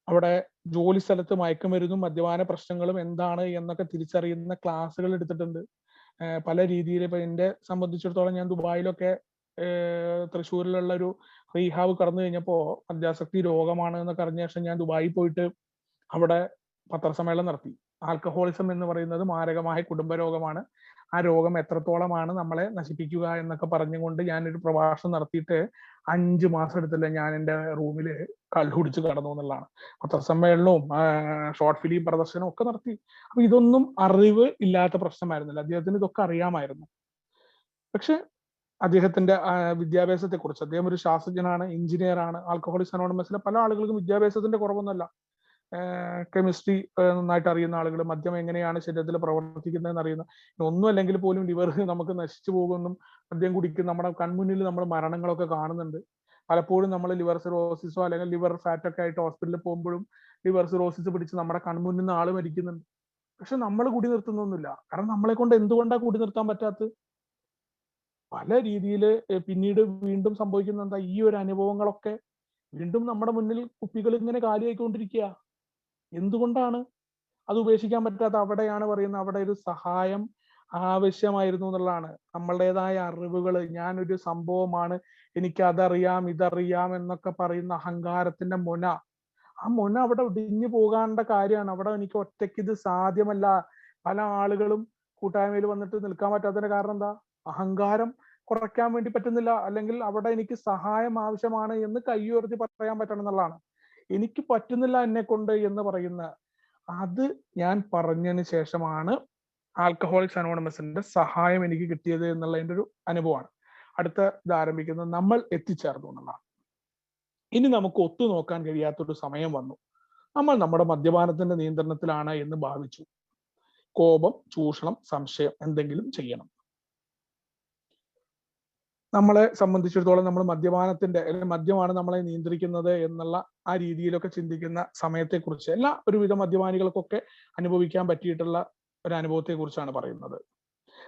അവിടെ ജോലി സ്ഥലത്ത് മയക്കുമരുന്നും മദ്യപാന പ്രശ്നങ്ങളും എന്താണ് എന്നൊക്കെ തിരിച്ചറിയുന്ന ക്ലാസ്സുകൾ എടുത്തിട്ടുണ്ട്. പല രീതിയിൽ ഇപ്പൊ എന്നെ സംബന്ധിച്ചിടത്തോളം ഞാൻ ദുബായിലൊക്കെ തൃശ്ശൂരിലുള്ള ഒരു റീഹാബ് കടന്നു കഴിഞ്ഞപ്പോ മദ്യാസക്തി രോഗമാണ് എന്നൊക്കെ അറിഞ്ഞ ശേഷം ഞാൻ ദുബായിൽ പോയിട്ട് അവിടെ പത്രസമ്മേളനം നടത്തി. ആൽക്കഹോളിസം എന്ന് പറയുന്നത് മാരകമായ കുടുംബ രോഗമാണ്, ആ രോഗം എത്രത്തോളമാണ് നമ്മളെ നശിപ്പിക്കുക എന്നൊക്കെ പറഞ്ഞുകൊണ്ട് ഞാനൊരു പ്രഭാഷണം നടത്തിയിട്ട് 5 മാസം എടുത്തില്ല ഞാൻ എൻ്റെ റൂമിൽ കള്ളു കുടിച്ച് കടന്നു എന്നുള്ളതാണ്. പത്രസമ്മേളനവും ഷോർട്ട് ഫിലിം പ്രദർശനവും ഒക്കെ നടത്തി. അപ്പൊ ഇതൊന്നും അറിവ് ഇല്ലാത്ത പ്രശ്നമായിരുന്നില്ല, അദ്ദേഹത്തിന് ഇതൊക്കെ അറിയാമായിരുന്നു. പക്ഷെ അദ്ദേഹത്തിന്റെ വിദ്യാഭ്യാസത്തെ കുറിച്ച്. അദ്ദേഹം ഒരു ശാസ്ത്രജ്ഞനാണ്, എഞ്ചിനീയർ ആണ്. ആൽക്കഹോളിക്സ് അനോണിമസിലെ പല ആളുകൾക്കും വിദ്യാഭ്യാസത്തിന്റെ കുറവൊന്നുമല്ല. കെമിസ്ട്രി നന്നായിട്ട് അറിയുന്ന ആളുകൾ, മദ്യം എങ്ങനെയാണ് ശരീരത്തിൽ പ്രവർത്തിക്കുന്നതെന്ന് അറിയുന്ന, ഒന്നും അല്ലെങ്കിൽ പോലും ലിവർ നമുക്ക് നശിച്ചു പോകുമെന്നും മദ്യം കുടിക്കും നമ്മുടെ കൺമുന്നിൽ നമ്മൾ മരണങ്ങളൊക്കെ കാണുന്നുണ്ട്. പലപ്പോഴും നമ്മൾ ലിവർ സിറോസിസോ അല്ലെങ്കിൽ ലിവർ ഫാറ്റ് ഒക്കെ ആയിട്ട് ഹോസ്പിറ്റലിൽ പോകുമ്പോഴും ലിവർ സിറോസിസ് പിടിച്ച് നമ്മുടെ കൺമുന്നിൽ നിന്ന് ആള് മരിക്കുന്നുണ്ട്. പക്ഷെ നമ്മൾ കുടി നിർത്തുന്നൊന്നുമില്ല. കാരണം നമ്മളെ കൊണ്ട് എന്തുകൊണ്ടാണ് കുടി നിർത്താൻ പറ്റാത്തത്? പല രീതിയിൽ പിന്നീട് വീണ്ടും സംഭവിക്കുന്ന എന്താ, ഈ ഒരു അനുഭവങ്ങളൊക്കെ വീണ്ടും നമ്മുടെ മുന്നിൽ കുപ്പികൾ ഇങ്ങനെ കാലിയായിക്കൊണ്ടിരിക്കുക. എന്തുകൊണ്ടാണ് അത് ഉപേക്ഷിക്കാൻ പറ്റാത്ത? അവിടെയാണ് പറയുന്നത്, അവിടെ ഒരു സഹായം ആവശ്യമായിരുന്നു എന്നുള്ളതാണ്. നമ്മളുടേതായ അറിവുകൾ, ഞാനൊരു സംഭവമാണ്, എനിക്ക് അതറിയാം ഇതറിയാം എന്നൊക്കെ പറയുന്ന അഹങ്കാരത്തിന്റെ മുന, ആ മുന അവിടെ ഒടിഞ്ഞു പോകാണ്ട കാര്യമാണ്. അവിടെ എനിക്ക് ഒറ്റയ്ക്ക് ഇത് സാധ്യമല്ല. പല ആളുകളും കൂട്ടായ്മയിൽ വന്നിട്ട് നിൽക്കാൻ പറ്റാത്തതിന്റെ കാരണം എന്താ? അഹങ്കാരം കുറയ്ക്കാൻ വേണ്ടി പറ്റുന്നില്ല, അല്ലെങ്കിൽ അവിടെ എനിക്ക് സഹായം ആവശ്യമാണ് എന്ന് കൈ ഉയർത്തി പറയാൻ പറ്റണം എന്നുള്ളതാണ്. എനിക്ക് പറ്റുന്നില്ല എന്നെ കൊണ്ട് എന്ന് പറയുന്ന അത് ഞാൻ പറഞ്ഞതിന് ശേഷമാണ് ആൽക്കഹോളിക്സ് അനോണിമസിന്റെ സഹായം എനിക്ക് കിട്ടിയത് എന്നുള്ളതിന്റെ ഒരു അനുഭവമാണ്. അടുത്ത ഇത് ആരംഭിക്കുന്നത് നമ്മൾ എത്തിച്ചേർന്നു എന്നുള്ളതാണ്. ഇനി നമുക്ക് ഒത്തുനോക്കാൻ കഴിയാത്തൊരു സമയം വന്നു. നമ്മൾ നമ്മുടെ മദ്യപാനത്തിന്റെ നിയന്ത്രണത്തിലാണ് എന്ന് ഭാവിച്ചു. കോപം, ചൂഷണം, സംശയം, എന്തെങ്കിലും ചെയ്യണം. നമ്മളെ സംബന്ധിച്ചിടത്തോളം നമ്മൾ മദ്യപാനത്തിന്റെ, അല്ലെങ്കിൽ മദ്യമാണ് നമ്മളെ നിയന്ത്രിക്കുന്നത് എന്നുള്ള ആ രീതിയിലൊക്കെ ചിന്തിക്കുന്ന സമയത്തെക്കുറിച്ച് എല്ലാ ഒരുവിധ മദ്യപാനികൾക്കൊക്കെ അനുഭവിക്കാൻ പറ്റിയിട്ടുള്ള ഒരു അനുഭവത്തെ കുറിച്ചാണ് പറയുന്നത്.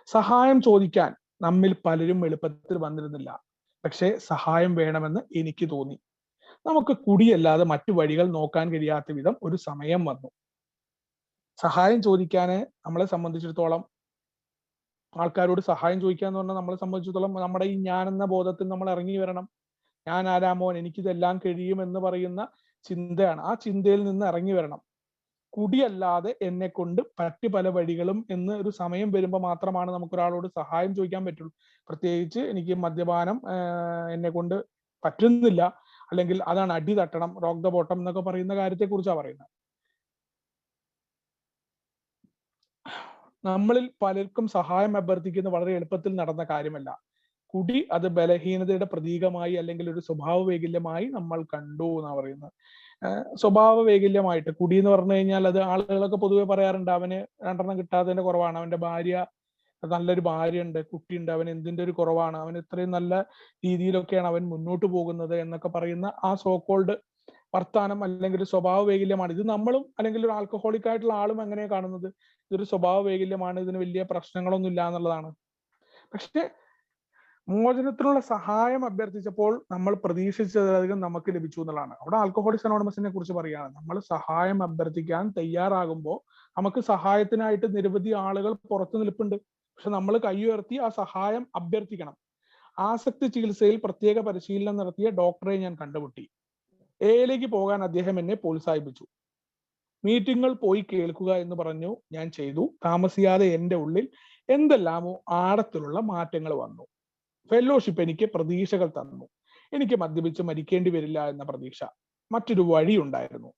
സഹായം ചോദിക്കാൻ നമ്മിൽ പലരും എളുപ്പത്തിൽ വന്നിരുന്നില്ല. പക്ഷേ സഹായം വേണമെന്ന് എനിക്ക് തോന്നി. നമുക്ക് കുടിയല്ലാതെ മറ്റു വഴികൾ നോക്കാൻ കഴിയാത്ത വിധം ഒരു സമയം വന്നു. സഹായം ചോദിക്കാന് നമ്മളെ സംബന്ധിച്ചിടത്തോളം, ആൾക്കാരോട് സഹായം ചോദിക്കുക എന്ന് പറഞ്ഞാൽ നമ്മളെ സംബന്ധിച്ചിടത്തോളം നമ്മുടെ ഈ ഞാൻ എന്ന ബോധത്തിൽ നമ്മൾ ഇറങ്ങി വരണം. ഞാൻ ആരാമോൻ, എനിക്കിതെല്ലാം കഴിയും എന്ന് പറയുന്ന ചിന്തയാണ്. ആ ചിന്തയിൽ നിന്ന് ഇറങ്ങി വരണം. കുടിയല്ലാതെ എന്നെ കൊണ്ട് മറ്റു പല വഴികളും എന്ന് ഒരു സമയം വരുമ്പോൾ മാത്രമാണ് നമുക്ക് ഒരാളോട് സഹായം ചോദിക്കാൻ പറ്റുള്ളൂ. പ്രത്യേകിച്ച് എനിക്ക് മദ്യപാനം എന്നെ കൊണ്ട് പറ്റുന്നില്ല, അല്ലെങ്കിൽ അതാണ് അടി തട്ടണം, റോക്ക് ദ ബോട്ടം എന്നൊക്കെ പറയുന്ന കാര്യത്തെ കുറിച്ചാണ് പറയുന്നത്. നമ്മളിൽ പലർക്കും സഹായം അഭ്യർത്ഥിക്കുന്നത് വളരെ എളുപ്പത്തിൽ നടന്ന കാര്യമല്ല. കുടി അത് ബലഹീനതയുടെ പ്രതീകമായി അല്ലെങ്കിൽ ഒരു സ്വഭാവ വൈകല്യമായി നമ്മൾ കണ്ടു എന്നാണ് പറയുന്നത്. സ്വഭാവ വൈകല്യമായിട്ട് കുടി എന്ന് പറഞ്ഞു കഴിഞ്ഞാൽ അത് ആളുകളൊക്കെ പൊതുവെ പറയാറുണ്ട്, അവന് 2 കിട്ടാത്തതിന്റെ കുറവാണ്, അവന്റെ ഭാര്യ, നല്ലൊരു ഭാര്യ ഉണ്ട്, കുട്ടിയുണ്ട്, അവൻ എന്തിന്റെ ഒരു കുറവാണ്, അവൻ ഇത്രയും നല്ല രീതിയിലൊക്കെയാണ് അവൻ മുന്നോട്ട് പോകുന്നത് എന്നൊക്കെ പറയുന്ന ആ സോക്കോൾഡ് വർത്താനം അല്ലെങ്കിൽ ഒരു സ്വഭാവ വൈകല്യമാണ്. ഇത് നമ്മളും അല്ലെങ്കിൽ ഒരു ആൽക്കഹോളിക് ആയിട്ടുള്ള ആളും എങ്ങനെയാണ് കാണുന്നത്? ഇതൊരു സ്വഭാവ വൈകല്യമാണ്, ഇതിന് വലിയ പ്രശ്നങ്ങളൊന്നും ഇല്ല എന്നുള്ളതാണ്. പക്ഷെ മോചനത്തിനുള്ള സഹായം അഭ്യർത്ഥിച്ചപ്പോൾ നമ്മൾ പ്രതീക്ഷിച്ചതിലധികം നമുക്ക് ലഭിച്ചു എന്നുള്ളതാണ്. അവിടെ ആൽക്കഹോളിക്സ് അനോണിമസിനെ കുറിച്ച് പറയുകയാണ്, നമ്മൾ സഹായം അഭ്യർത്ഥിക്കാൻ തയ്യാറാകുമ്പോൾ നമുക്ക് സഹായത്തിനായിട്ട് നിരവധി ആളുകൾ പുറത്തു നിൽപ്പുണ്ട്. പക്ഷെ നമ്മൾ കൈ ഉയർത്തി ആ സഹായം അഭ്യർത്ഥിക്കണം. ആസക്തി ചികിത്സയിൽ പ്രത്യേക പരിശീലനം നടത്തിയ ഡോക്ടറെ ഞാൻ കണ്ടുമുട്ടി. എയിലേക്ക് പോകാൻ അദ്ദേഹം എന്നെ പ്രോത്സാഹിപ്പിച്ചു. മീറ്റിങ്ങുകൾ പോയി കേൾക്കുക എന്ന് പറഞ്ഞു. ഞാൻ ചെയ്തു. താമസിയാതെ എൻ്റെ ഉള്ളിൽ എന്തെല്ലാമോ ആഴത്തിലുള്ള മാറ്റങ്ങൾ വന്നു. ഫെലോഷിപ്പ് എനിക്ക് പ്രതീക്ഷകൾ തന്നു. എനിക്ക് മദ്യപിച്ച് മരിക്കേണ്ടി വരില്ല എന്ന പ്രതീക്ഷ. മറ്റൊരു വഴി ഉണ്ടായിരുന്നു.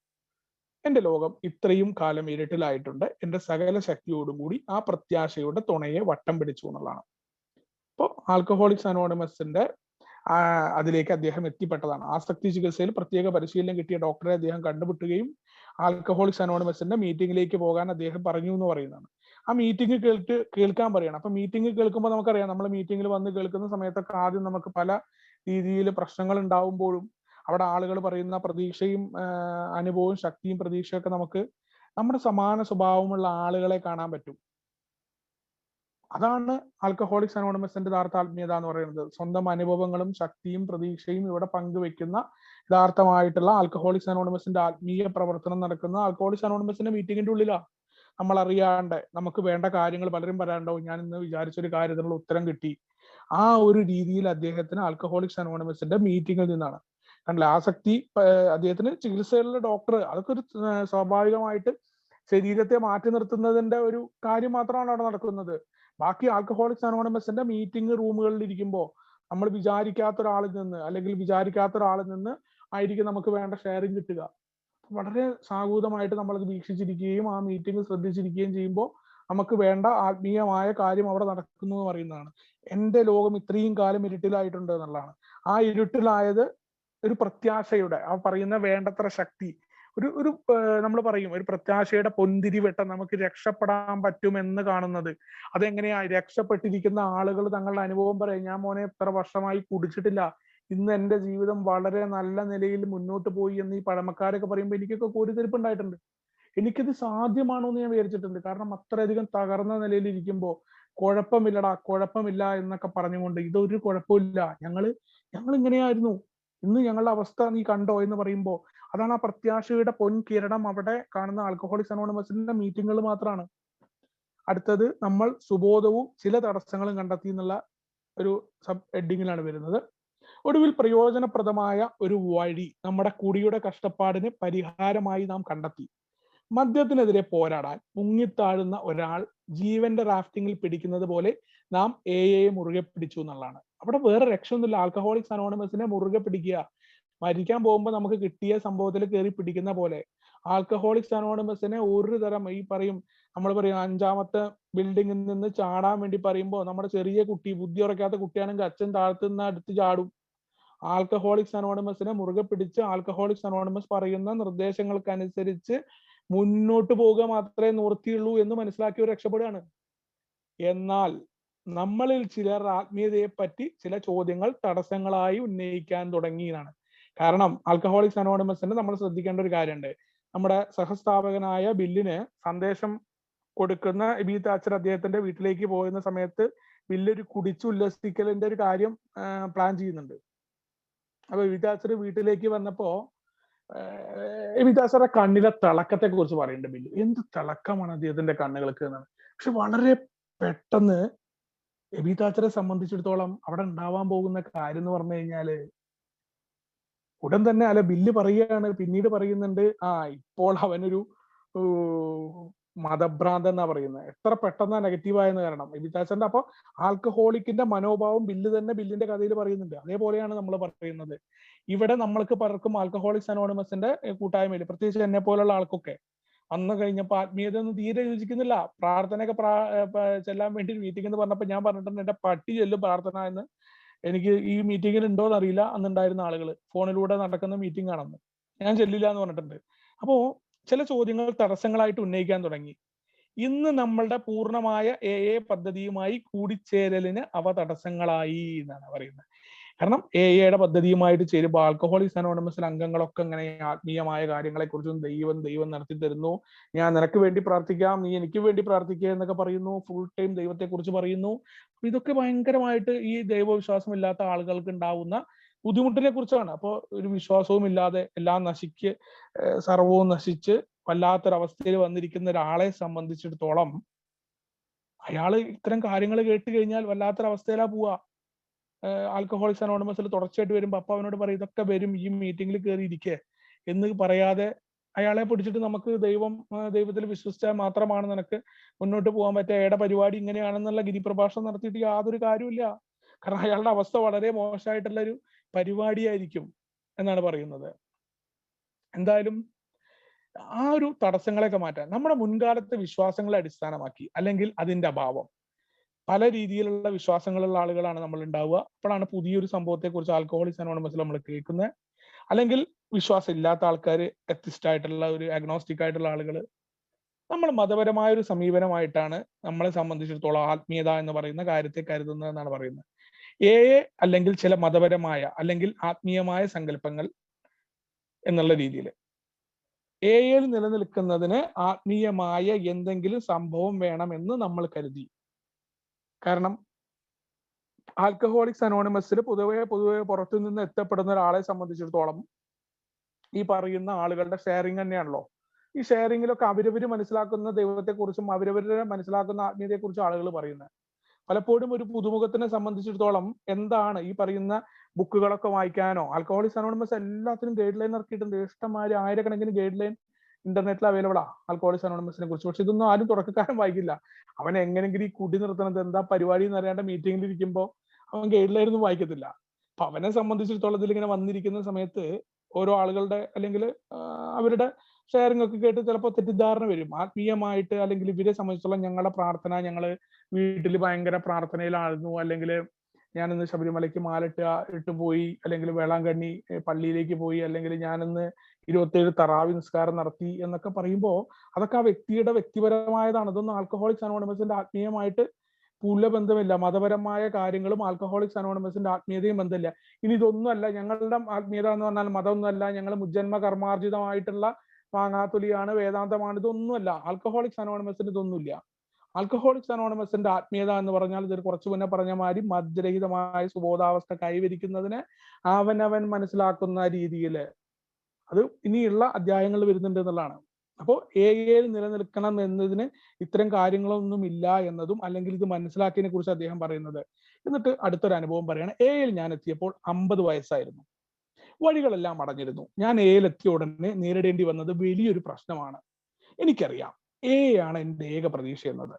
എന്റെ ലോകം ഇത്രയും കാലം ഇരുട്ടിലായിട്ടുണ്ട്. എന്റെ സകല ശക്തിയോടും കൂടി ആ പ്രത്യാശയുടെ തുണയെ വട്ടം പിടിച്ചു എന്നുള്ളതാണ്. അപ്പോൾ ആൽക്കഹോളിക്സ് അനോണിമസിന്റെ അതിലേക്ക് അദ്ദേഹം എത്തിപ്പെട്ടതാണ്. ആസക്തി ചികിത്സയിൽ പ്രത്യേക പരിശീലനം കിട്ടിയ ഡോക്ടറെ അദ്ദേഹം കണ്ടുമുട്ടുകയും ആൽക്കഹോളിക്സ് അനോണിമസിന്റെ മീറ്റിംഗിലേക്ക് പോകാൻ അദ്ദേഹം പറഞ്ഞു എന്ന് പറയുന്നതാണ്. ആ മീറ്റിംഗ് കേൾക്കാൻ പറയണം. അപ്പൊ മീറ്റിംഗ് കേൾക്കുമ്പോൾ നമുക്കറിയാം, നമ്മൾ മീറ്റിംഗിൽ വന്ന് കേൾക്കുന്ന സമയത്തൊക്കെ ആദ്യം നമുക്ക് പല രീതിയിൽ പ്രശ്നങ്ങൾ ഉണ്ടാവുമ്പോഴും അവിടെ ആളുകൾ പറയുന്ന പ്രതീക്ഷയും അനുഭവവും ശക്തിയും പ്രതീക്ഷയൊക്കെ നമുക്ക് നമ്മുടെ സമാന സ്വഭാവമുള്ള ആളുകളെ കാണാൻ പറ്റും. അതാണ് ആൽക്കഹോളിക്സ് അനോണിമസിന്റെ യഥാർത്ഥ ആത്മീയത എന്ന് പറയുന്നത്. സ്വന്തം അനുഭവങ്ങളും ശക്തിയും പ്രതീക്ഷയും ഇവിടെ പങ്കുവെക്കുന്ന യഥാർത്ഥമായിട്ടുള്ള ആൽക്കഹോളിക്സ് അനോണിമസിന്റെ ആത്മീയ പ്രവർത്തനം നടക്കുന്ന ആൽക്കഹോളിക്സ് അനോണിമസിന്റെ മീറ്റിംഗിന്റെ ഉള്ളിലാണ്. നമ്മൾ അറിയാണ്ട് നമുക്ക് വേണ്ട കാര്യങ്ങൾ പലരും പറയാനുണ്ടാവും, ഞാൻ ഇന്ന് വിചാരിച്ചൊരു കാര്യത്തിനുള്ള ഉത്തരം കിട്ടി. ആ ഒരു രീതിയിൽ അദ്ദേഹത്തിന് ആൽക്കഹോളിക്സ് അനോണിമസിന്റെ മീറ്റിംഗിൽ നിന്നാണ് കണ്ടില്ല. ആസക്തി അദ്ദേഹത്തിന് ചികിത്സയിലുള്ള ഡോക്ടർ, അതൊക്കെ ഒരു സ്വാഭാവികമായിട്ട് ശരീരത്തെ മാറ്റി നിർത്തുന്നതിന്റെ ഒരു കാര്യം മാത്രമാണ് അവിടെ നടക്കുന്നത്. ബാക്കി ആൽക്കഹോളിക്സ് അനോണിമസിന്റെ മീറ്റിംഗ് റൂമുകളിൽ ഇരിക്കുമ്പോൾ നമ്മൾ വിചാരിക്കാത്ത ഒരാളിൽ നിന്ന് ആയിരിക്കും നമുക്ക് വേണ്ട ഷെയറിങ് കിട്ടുക. വളരെ സാഹൂതമായിട്ട് നമ്മളത് വീക്ഷിച്ചിരിക്കുകയും ആ മീറ്റിംഗ് ശ്രദ്ധിച്ചിരിക്കുകയും ചെയ്യുമ്പോൾ നമുക്ക് വേണ്ട ആത്മീയമായ കാര്യം അവിടെ നടക്കുന്നു എന്ന് പറയുന്നതാണ്. എൻ്റെ ലോകം ഇത്രയും കാലം ഇരുട്ടിലായിട്ടുണ്ട് എന്നുള്ളതാണ്. ആ ഇരുട്ടിലായത് ഒരു പ്രത്യാശയുടെ, ആ പറയുന്ന വേണ്ടത്ര ശക്തി, ഒരു നമ്മൾ പറയും ഒരു പ്രത്യാശയുടെ പൊന്തിരി വെട്ടം നമുക്ക് രക്ഷപ്പെടാൻ പറ്റുമെന്ന് കാണുന്നത്. അതെങ്ങനെയാ? രക്ഷപ്പെട്ടിരിക്കുന്ന ആളുകൾ തങ്ങളുടെ അനുഭവം പറയും. ഞാൻ മോനെ എത്ര വർഷമായി കുടിച്ചിട്ടില്ല, ഇന്ന് എന്റെ ജീവിതം വളരെ നല്ല നിലയിൽ മുന്നോട്ട് പോയി എന്ന് ഈ പഴമക്കാരൊക്കെ പറയുമ്പോൾ എനിക്കൊക്കെ കോരിത്തെരിപ്പ് ഉണ്ടായിട്ടുണ്ട്. എനിക്കിത് സാധ്യമാണോ എന്ന് ഞാൻ വിചാരിച്ചിട്ടുണ്ട്. കാരണം അത്രയധികം തകർന്ന നിലയിൽ ഇരിക്കുമ്പോൾ കുഴപ്പമില്ലടാ, കുഴപ്പമില്ല എന്നൊക്കെ പറഞ്ഞുകൊണ്ട്, ഇതൊരു കുഴപ്പമില്ല, ഞങ്ങൾ ഇങ്ങനെയായിരുന്നു, ഇന്ന് ഞങ്ങളുടെ അവസ്ഥ നീ കണ്ടോ എന്ന് പറയുമ്പോൾ, അതാണ് ആ പ്രത്യാശയുടെ പൊൻകിരണം അവിടെ കാണുന്ന ആൽക്കഹോളിക്സ് അനോണിമസിന്റെ മീറ്റിങ്ങുകൾ മാത്രമാണ്. അടുത്തത് നമ്മൾ സുബോധവും ചില തടസ്സങ്ങളും കണ്ടെത്തി എന്നുള്ള ഒരു സബ് ഹെഡിങ്ങിലാണ് വരുന്നത്. ഒടുവിൽ പ്രയോജനപ്രദമായ ഒരു വഴി നമ്മുടെ കുടിയുടെ കഷ്ടപ്പാടിന് പരിഹാരമായി നാം കണ്ടെത്തി. മദ്യത്തിനെതിരെ പോരാടാൻ മുങ്ങിത്താഴുന്ന ഒരാൾ ജീവന്റെ റാഫ്റ്റിങ്ങിൽ പിടിക്കുന്നത് പോലെ നാം എയെ മുറുകെ പിടിച്ചു എന്നുള്ളതാണ്. അവിടെ വേറെ രക്ഷയൊന്നുമില്ല. ആൽക്കഹോളിക്സ് അനോണിമസിനെ മുറുകെ പിടിക്കുക. മരിക്കാൻ പോകുമ്പോൾ നമുക്ക് കിട്ടിയ സംഭവത്തിൽ കയറി പിടിക്കുന്ന പോലെ ആൽക്കഹോളിക്സ് അനോണിമസിനെ ഒരു തരം ഈ പറയും, നമ്മൾ പറയും 5ാമത്തെ ബിൽഡിങ്ങിൽ നിന്ന് ചാടാൻ വേണ്ടി പറയുമ്പോൾ നമ്മുടെ ചെറിയ കുട്ടി, ബുദ്ധി ഉറക്കാത്ത കുട്ടിയാണെങ്കിൽ അച്ഛൻ താഴ്ത്തുന്ന അടുത്ത് ചാടും. ആൽക്കഹോളിക്സ് അനോണിമസിനെ മുറുകെ പിടിച്ച് ആൽക്കഹോളിക്സ് അനോണിമസ് പറയുന്ന നിർദ്ദേശങ്ങൾക്കനുസരിച്ച് മുന്നോട്ട് പോവുക മാത്രമേ നിവൃത്തിയുള്ളൂ എന്ന് മനസ്സിലാക്കി രക്ഷപ്പെടുകയാണ്. എന്നാൽ നമ്മളിൽ ചിലർ ആത്മീയതയെ പറ്റി ചില ചോദ്യങ്ങൾ തടസ്സങ്ങളായി ഉന്നയിക്കാൻ തുടങ്ങിയതാണ്. കാരണം ആൽക്കഹോളിക്സ് അനോണിമസിന് നമ്മൾ ശ്രദ്ധിക്കേണ്ട ഒരു കാര്യമുണ്ട്. നമ്മുടെ സഹസ്ഥാപകനായ ബില്ലിന് സന്ദേശം കൊടുക്കുന്ന എബി താച്ചർ അദ്ദേഹത്തിന്റെ വീട്ടിലേക്ക് പോകുന്ന സമയത്ത് ബില്ല് ഒരു കുടിച്ചുല്ലസിക്കലിന്റെ ഒരു കാര്യം പ്ലാൻ ചെയ്യുന്നുണ്ട്. അപ്പൊ എബി താച്ചർ വീട്ടിലേക്ക് വന്നപ്പോ എബി താച്ചറുടെ കണ്ണിലെ തിളക്കത്തെ കുറിച്ച് പറയുന്നുണ്ട് ബില്ല്. എന്ത് തിളക്കമാണ് അദ്ദേഹത്തിന്റെ കണ്ണുകൾക്ക് എന്നാണ്. പക്ഷെ വളരെ പെട്ടെന്ന് എബി താച്ചറെ സംബന്ധിച്ചിടത്തോളം അവിടെ ഉണ്ടാവാൻ പോകുന്ന കാര്യം എന്ന് പറഞ്ഞു കഴിഞ്ഞാല്, ഉടൻ തന്നെ ബില്ല് പറയുകയാണ്, പിന്നീട് പറയുന്നുണ്ട്, ഇപ്പോൾ അവനൊരു മതഭ്രാന്തൻ എന്നാ പറയുന്നത്. എത്ര പെട്ടെന്നാ നെഗറ്റീവായെന്ന്. കാരണം എബി താച്ചറിന്റെ അപ്പൊ ആൽക്കഹോളിക്കിന്റെ മനോഭാവം ബില്ലിന്റെ കഥയിൽ പറയുന്നുണ്ട്. അതേപോലെയാണ് നമ്മൾ പറയുന്നത്. ഇവിടെ നമ്മൾക്ക് പലർക്കും ആൽക്കഹോളിക്സ് അനോണിമസിന്റെ കൂട്ടായ്മയിൽ, പ്രത്യേകിച്ച് എന്നെ പോലുള്ള ആൾക്കൊക്കെ വന്നു കഴിഞ്ഞപ്പോ ആത്മീയത ഒന്നും തീരെ യോജിക്കുന്നില്ല. പ്രാർത്ഥനയൊക്കെ ചെല്ലാൻ വേണ്ടി മീറ്റിംഗ് എന്ന് പറഞ്ഞപ്പോ ഞാൻ പറഞ്ഞിട്ടുണ്ട്, എന്റെ പട്ടി ചെല്ലും പ്രാർത്ഥന എന്ന്. എനിക്ക് ഈ മീറ്റിങ്ങിൽ ഉണ്ടോന്ന് അറിയില്ല, അന്നുണ്ടായിരുന്ന ആളുകൾ ഫോണിലൂടെ നടക്കുന്ന മീറ്റിംഗ് ആണെന്ന്. ഞാൻ ചെല്ലില്ല എന്ന് പറഞ്ഞിട്ടുണ്ട്. അപ്പോ ചില ചോദ്യങ്ങൾ തടസ്സങ്ങളായിട്ട് ഉന്നയിക്കാൻ തുടങ്ങി. ഇന്ന് നമ്മളുടെ പൂർണ്ണമായ എ പദ്ധതിയുമായി കൂടിച്ചേരലിന് അവ തടസ്സങ്ങളായി എന്നാണ് പറയുന്നത്. കാരണം എയുടെ പദ്ധതിയുമായിട്ട് ചേരുമ്പോൾ ആൽക്കഹോളിക്സ് അനോണിമസിലെ അംഗങ്ങളൊക്കെ ഇങ്ങനെ ആത്മീയമായ കാര്യങ്ങളെ കുറിച്ചും ദൈവം നടത്തി തരുന്നു, ഞാൻ നിനക്ക് വേണ്ടി പ്രാർത്ഥിക്കാം, നീ എനിക്ക് വേണ്ടി പ്രാർത്ഥിക്കുക എന്നൊക്കെ പറയുന്നു. ഫുൾ ടൈം ദൈവത്തെ കുറിച്ച് പറയുന്നു. ഇതൊക്കെ ഭയങ്കരമായിട്ട് ഈ ദൈവവിശ്വാസം ഇല്ലാത്ത ആളുകൾക്ക് ഉണ്ടാവുന്ന ബുദ്ധിമുട്ടിനെ കുറിച്ചാണ്. അപ്പോൾ ഒരു വിശ്വാസവും ഇല്ലാതെ എല്ലാം സർവവും നശിച്ച് വല്ലാത്തൊരവസ്ഥയിൽ വന്നിരിക്കുന്ന ഒരാളെ സംബന്ധിച്ചിടത്തോളം അയാള് ഇത്തരം കാര്യങ്ങൾ കേട്ട് കഴിഞ്ഞാൽ വല്ലാത്തൊരവസ്ഥയിലാ പോവാ. ആൽക്കഹോളിക്സ് അനോണിമസിൽ തുടർച്ചയായിട്ട് വരുമ്പോൾ അപ്പൊ അവനോട് പറയും, ഇതൊക്കെ വരും, ഈ മീറ്റിംഗിൽ കയറി ഇരിക്കേ എന്ന് പറയാതെ അയാളെ പിടിച്ചിട്ട് നമുക്ക് ദൈവത്തിൽ വിശ്വസിച്ചാൽ മാത്രമാണ് നിനക്ക് മുന്നോട്ട് പോകാൻ പറ്റുക, എയുടെ പരിപാടി ഇങ്ങനെയാണെന്നുള്ള ഗിരിപ്രഭാഷണം നടത്തിയിട്ട് യാതൊരു കാര്യമില്ല. കാരണം അയാളുടെ അവസ്ഥ വളരെ മോശമായിട്ടുള്ള ഒരു പരിപാടിയായിരിക്കും എന്നാണ് പറയുന്നത്. എന്തായാലും ആ ഒരു തടസ്സങ്ങളെയൊക്കെ മാറ്റാൻ നമ്മുടെ മുൻകാലത്തെ വിശ്വാസങ്ങളെ അടിസ്ഥാനമാക്കി, അല്ലെങ്കിൽ അതിന്റെ അഭാവം, പല രീതിയിലുള്ള വിശ്വാസങ്ങളുള്ള ആളുകളാണ് നമ്മൾ ഉണ്ടാവുക. അപ്പോഴാണ് പുതിയൊരു സംഭവത്തെ കുറിച്ച് ആൽക്കഹോളിക്സ് അനോണിമസിൽ നമ്മൾ കേൾക്കുന്നത്. അല്ലെങ്കിൽ വിശ്വാസം ഇല്ലാത്ത ആൾക്കാർ, എത്തിസ്റ്റ് ആയിട്ടുള്ള ഒരു അഗ്നോസ്റ്റിക് ആയിട്ടുള്ള ആളുകൾ. നമ്മൾ മതപരമായ ഒരു സമീപനമായിട്ടാണ് നമ്മളെ സംബന്ധിച്ചിടത്തോളം ആത്മീയത എന്ന് പറയുന്ന കാര്യത്തെ കരുതുന്നത് എന്നാണ് പറയുന്നത്. അല്ലെങ്കിൽ ചില മതപരമായ അല്ലെങ്കിൽ ആത്മീയമായ സങ്കല്പങ്ങൾ എന്നുള്ള രീതിയിൽ എയിൽ നിലനിൽക്കുന്നതിന് ആത്മീയമായ എന്തെങ്കിലും സംഭവം വേണമെന്ന് നമ്മൾ കരുതി. കാരണം ആൽക്കഹോളിക്സ് അനോണിമസിൽ പൊതുവെ പുറത്തു നിന്ന് എത്തപ്പെടുന്ന ഒരാളെ സംബന്ധിച്ചിടത്തോളം ഈ പറയുന്ന ആളുകളുടെ ഷെയറിങ് തന്നെയാണല്ലോ. ഈ ഷെയറിങ്ങിലൊക്കെ അവരവര് മനസ്സിലാക്കുന്ന ദൈവത്തെക്കുറിച്ചും അവരവരുടെ മനസ്സിലാക്കുന്ന ആത്മീയതയെക്കുറിച്ചും ആളുകൾ പറയുന്നത്. പലപ്പോഴും ഒരു പുതുമുഖത്തിനെ സംബന്ധിച്ചിടത്തോളം എന്താണ് ഈ പറയുന്ന ബുക്കുകളൊക്കെ വായിക്കാനോ, ആൽക്കഹോളിക്സ് അനോണിമസ് എല്ലാത്തിനും ഗൈഡ് ലൈൻ ഇറക്കിയിട്ടുണ്ട്. ഇഷ്ടംമാതിരി ആയിരക്കണക്കിന് ഗൈഡ് ലൈൻ ഇന്റർനെറ്റിൽ അവൈലബിൾ ആ ആൽക്കഹോളിക്സ് അനോണിമസിനെ കുറിച്ച്. പക്ഷെ ഇതൊന്നും ആരും തുടക്കക്കാരൻ വായിക്കില്ല. അവൻ എങ്ങനെങ്കിലും ഈ കുടി നിർത്തണത് എന്താ പരിപാടി എന്ന് അറിയാണ്ട് മീറ്റിംഗിൽ ഇരിക്കുമ്പോൾ അവൻ ഗൈഡ് ലൈൻ ഒന്നും വായിക്കത്തില്ല. അപ്പൊ അവനെ സംബന്ധിച്ചിടത്തോളം ഇതിലിങ്ങനെ വന്നിരിക്കുന്ന സമയത്ത് ഓരോ ആളുകളുടെ അല്ലെങ്കിൽ അവരുടെ ഷെയറിംഗ് ഒക്കെ കേട്ട് ചിലപ്പോൾ തെറ്റിദ്ധാരണ വരും. ആത്മീയമായിട്ട് അല്ലെങ്കിൽ ഇവരെ സംബന്ധിച്ചിടത്തോളം ഞങ്ങളുടെ പ്രാർത്ഥന, ഞങ്ങൾ വീട്ടിൽ ഭയങ്കര പ്രാർത്ഥനയിലായിരുന്നു, അല്ലെങ്കിൽ ഞാനിന്ന് ശബരിമലയ്ക്ക് ഇട്ട് പോയി, അല്ലെങ്കിൽ വേളാങ്കണ്ണി പള്ളിയിലേക്ക് പോയി, അല്ലെങ്കിൽ ഞാനിന്ന് 27 തറാവി നിസ്കാരം നടത്തി എന്നൊക്കെ പറയുമ്പോൾ അതൊക്കെ ആ വ്യക്തിയുടെ വ്യക്തിപരമായതാണ്. ഇതൊന്നും ആൽക്കഹോളിക്സ് അനോണിമസിന്റെ ആത്മീയമായിട്ട് ബന്ധമില്ല. മതപരമായ കാര്യങ്ങളും ആൽക്കഹോളിക്സ് അനോണിമസിന്റെ ആത്മീയതയും ബന്ധമില്ല. ഇനി ഇതൊന്നുമല്ല ഞങ്ങളുടെ ആത്മീയത എന്ന് പറഞ്ഞാൽ മതമൊന്നുമല്ല, ഞങ്ങൾ മുജ്ജന്മ കർമാർജിതമായിട്ടുള്ള മാങ്ങാത്തൊലിയാണ്, വേദാന്തമാണ്, ഇതൊന്നുമല്ല. ആൽക്കഹോളിക്സ് അനോണിമസിന് ഇതൊന്നുമില്ല. ആൽക്കഹോളിക്സ് അനോണിമസിന്റെ ആത്മീയത എന്ന് പറഞ്ഞാൽ ഇത് കുറച്ചു മുന്നേ പറഞ്ഞ മാതിരി മദ്യരഹിതമായ സുബോധാവസ്ഥ കൈവരിക്കുന്നതിന് അവനവൻ മനസ്സിലാക്കുന്ന രീതിയിൽ അത് ഇനിയുള്ള അധ്യായങ്ങൾ വരുന്നുണ്ട് എന്നുള്ളതാണ്. അപ്പോൾ എയിൽ നിലനിൽക്കണം എന്നതിന് ഇത്തരം കാര്യങ്ങളൊന്നും ഇല്ല എന്നതും, അല്ലെങ്കിൽ ഇത് മനസ്സിലാക്കിയതിനെ കുറിച്ച് അദ്ദേഹം പറയുന്നത്. എന്നിട്ട് അടുത്തൊരു അനുഭവം പറയാണ്. എയിൽ ഞാൻ എത്തിയപ്പോൾ 50 വയസ്സായിരുന്നു. വഴികളെല്ലാം അടഞ്ഞിരുന്നു. ഞാൻ എയിൽ എത്തിയ ഉടനെ നേരിടേണ്ടി വന്നത് വലിയൊരു പ്രശ്നമാണ്. എനിക്കറിയാം എ ആണ് എൻ്റെ ഏക പ്രതീക്ഷ എന്നത്.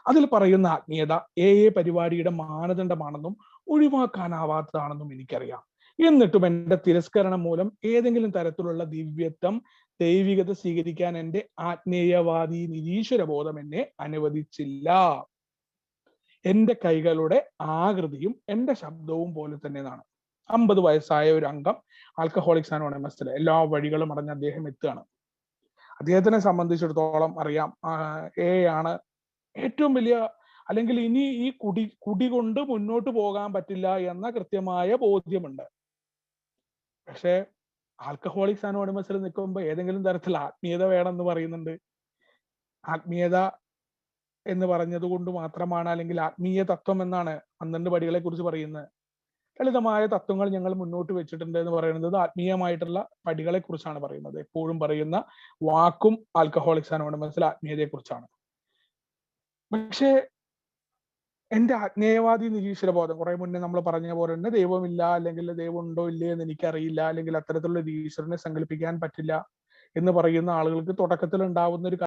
അതിൽ പറയുന്ന ആത്മീയത എ പരിപാടിയുടെ മാനദണ്ഡമാണെന്നും ഒഴിവാക്കാനാവാത്തതാണെന്നും എനിക്കറിയാം. എന്നിട്ടും എൻ്റെ തിരസ്കരണം മൂലം ഏതെങ്കിലും തരത്തിലുള്ള ദിവ്യത്വം, ദൈവികത സ്വീകരിക്കാൻ എൻ്റെ ആത്മീയവാദി നിരീശ്വരബോധം എന്നെ അനുവദിച്ചില്ല. എൻ്റെ കൈകളുടെ ആകൃതിയും എൻ്റെ ശബ്ദവും പോലെ തന്നെ എന്നാണ്. 50 വയസ്സായ ഒരു അംഗം ആൽക്കഹോളിക്സ് അനോണിമസിലെ എല്ലാ വഴികളും അടഞ്ഞ് അദ്ദേഹം എത്തുകയാണ്. അദ്ദേഹത്തിനെ സംബന്ധിച്ചിടത്തോളം അറിയാം എ ആണ് ഏറ്റവും വലിയ, അല്ലെങ്കിൽ ഇനി ഈ കുടി കൊണ്ട് മുന്നോട്ട് പോകാൻ പറ്റില്ല എന്ന കൃത്യമായ ബോധ്യമുണ്ട്. പക്ഷെ ആൽക്കഹോളിക്സ് അനോണിമസിൽ നിൽക്കുമ്പോൾ ഏതെങ്കിലും തരത്തിൽ ആത്മീയത വേണമെന്ന് പറയുന്നുണ്ട്. ആത്മീയത എന്ന് പറഞ്ഞത് കൊണ്ട് മാത്രമാണ്, അല്ലെങ്കിൽ ആത്മീയ തത്വം എന്നാണ് 12 പടികളെ കുറിച്ച് പറയുന്നത്. ലളിതമായ തത്വങ്ങൾ ഞങ്ങൾ മുന്നോട്ട് വെച്ചിട്ടുണ്ട് എന്ന് പറയുന്നത് ആത്മീയമായിട്ടുള്ള പടികളെ കുറിച്ചാണ് പറയുന്നത്. എപ്പോഴും പറയുന്ന വാക്കും ആൽക്കഹോളിക്സ് അനോണിമസിൽ ആത്മീയതയെ കുറിച്ചാണ്. പക്ഷേ എൻ്റെ ആത്മീയവാദി നിരീശ്വരബോധം, കുറെ മുന്നേ നമ്മൾ പറഞ്ഞ പോലെ തന്നെ ദൈവമില്ല, അല്ലെങ്കിൽ ദൈവം ഉണ്ടോ ഇല്ലേ എന്ന് എനിക്കറിയില്ല, അല്ലെങ്കിൽ അത്തരത്തിലുള്ള ഈശ്വരനെ സങ്കല്പിക്കാൻ പറ്റില്ല എന്ന് പറയുന്ന ആളുകൾക്ക് തുടക്കത്തിൽ ഉണ്ടാവുന്ന ഒരു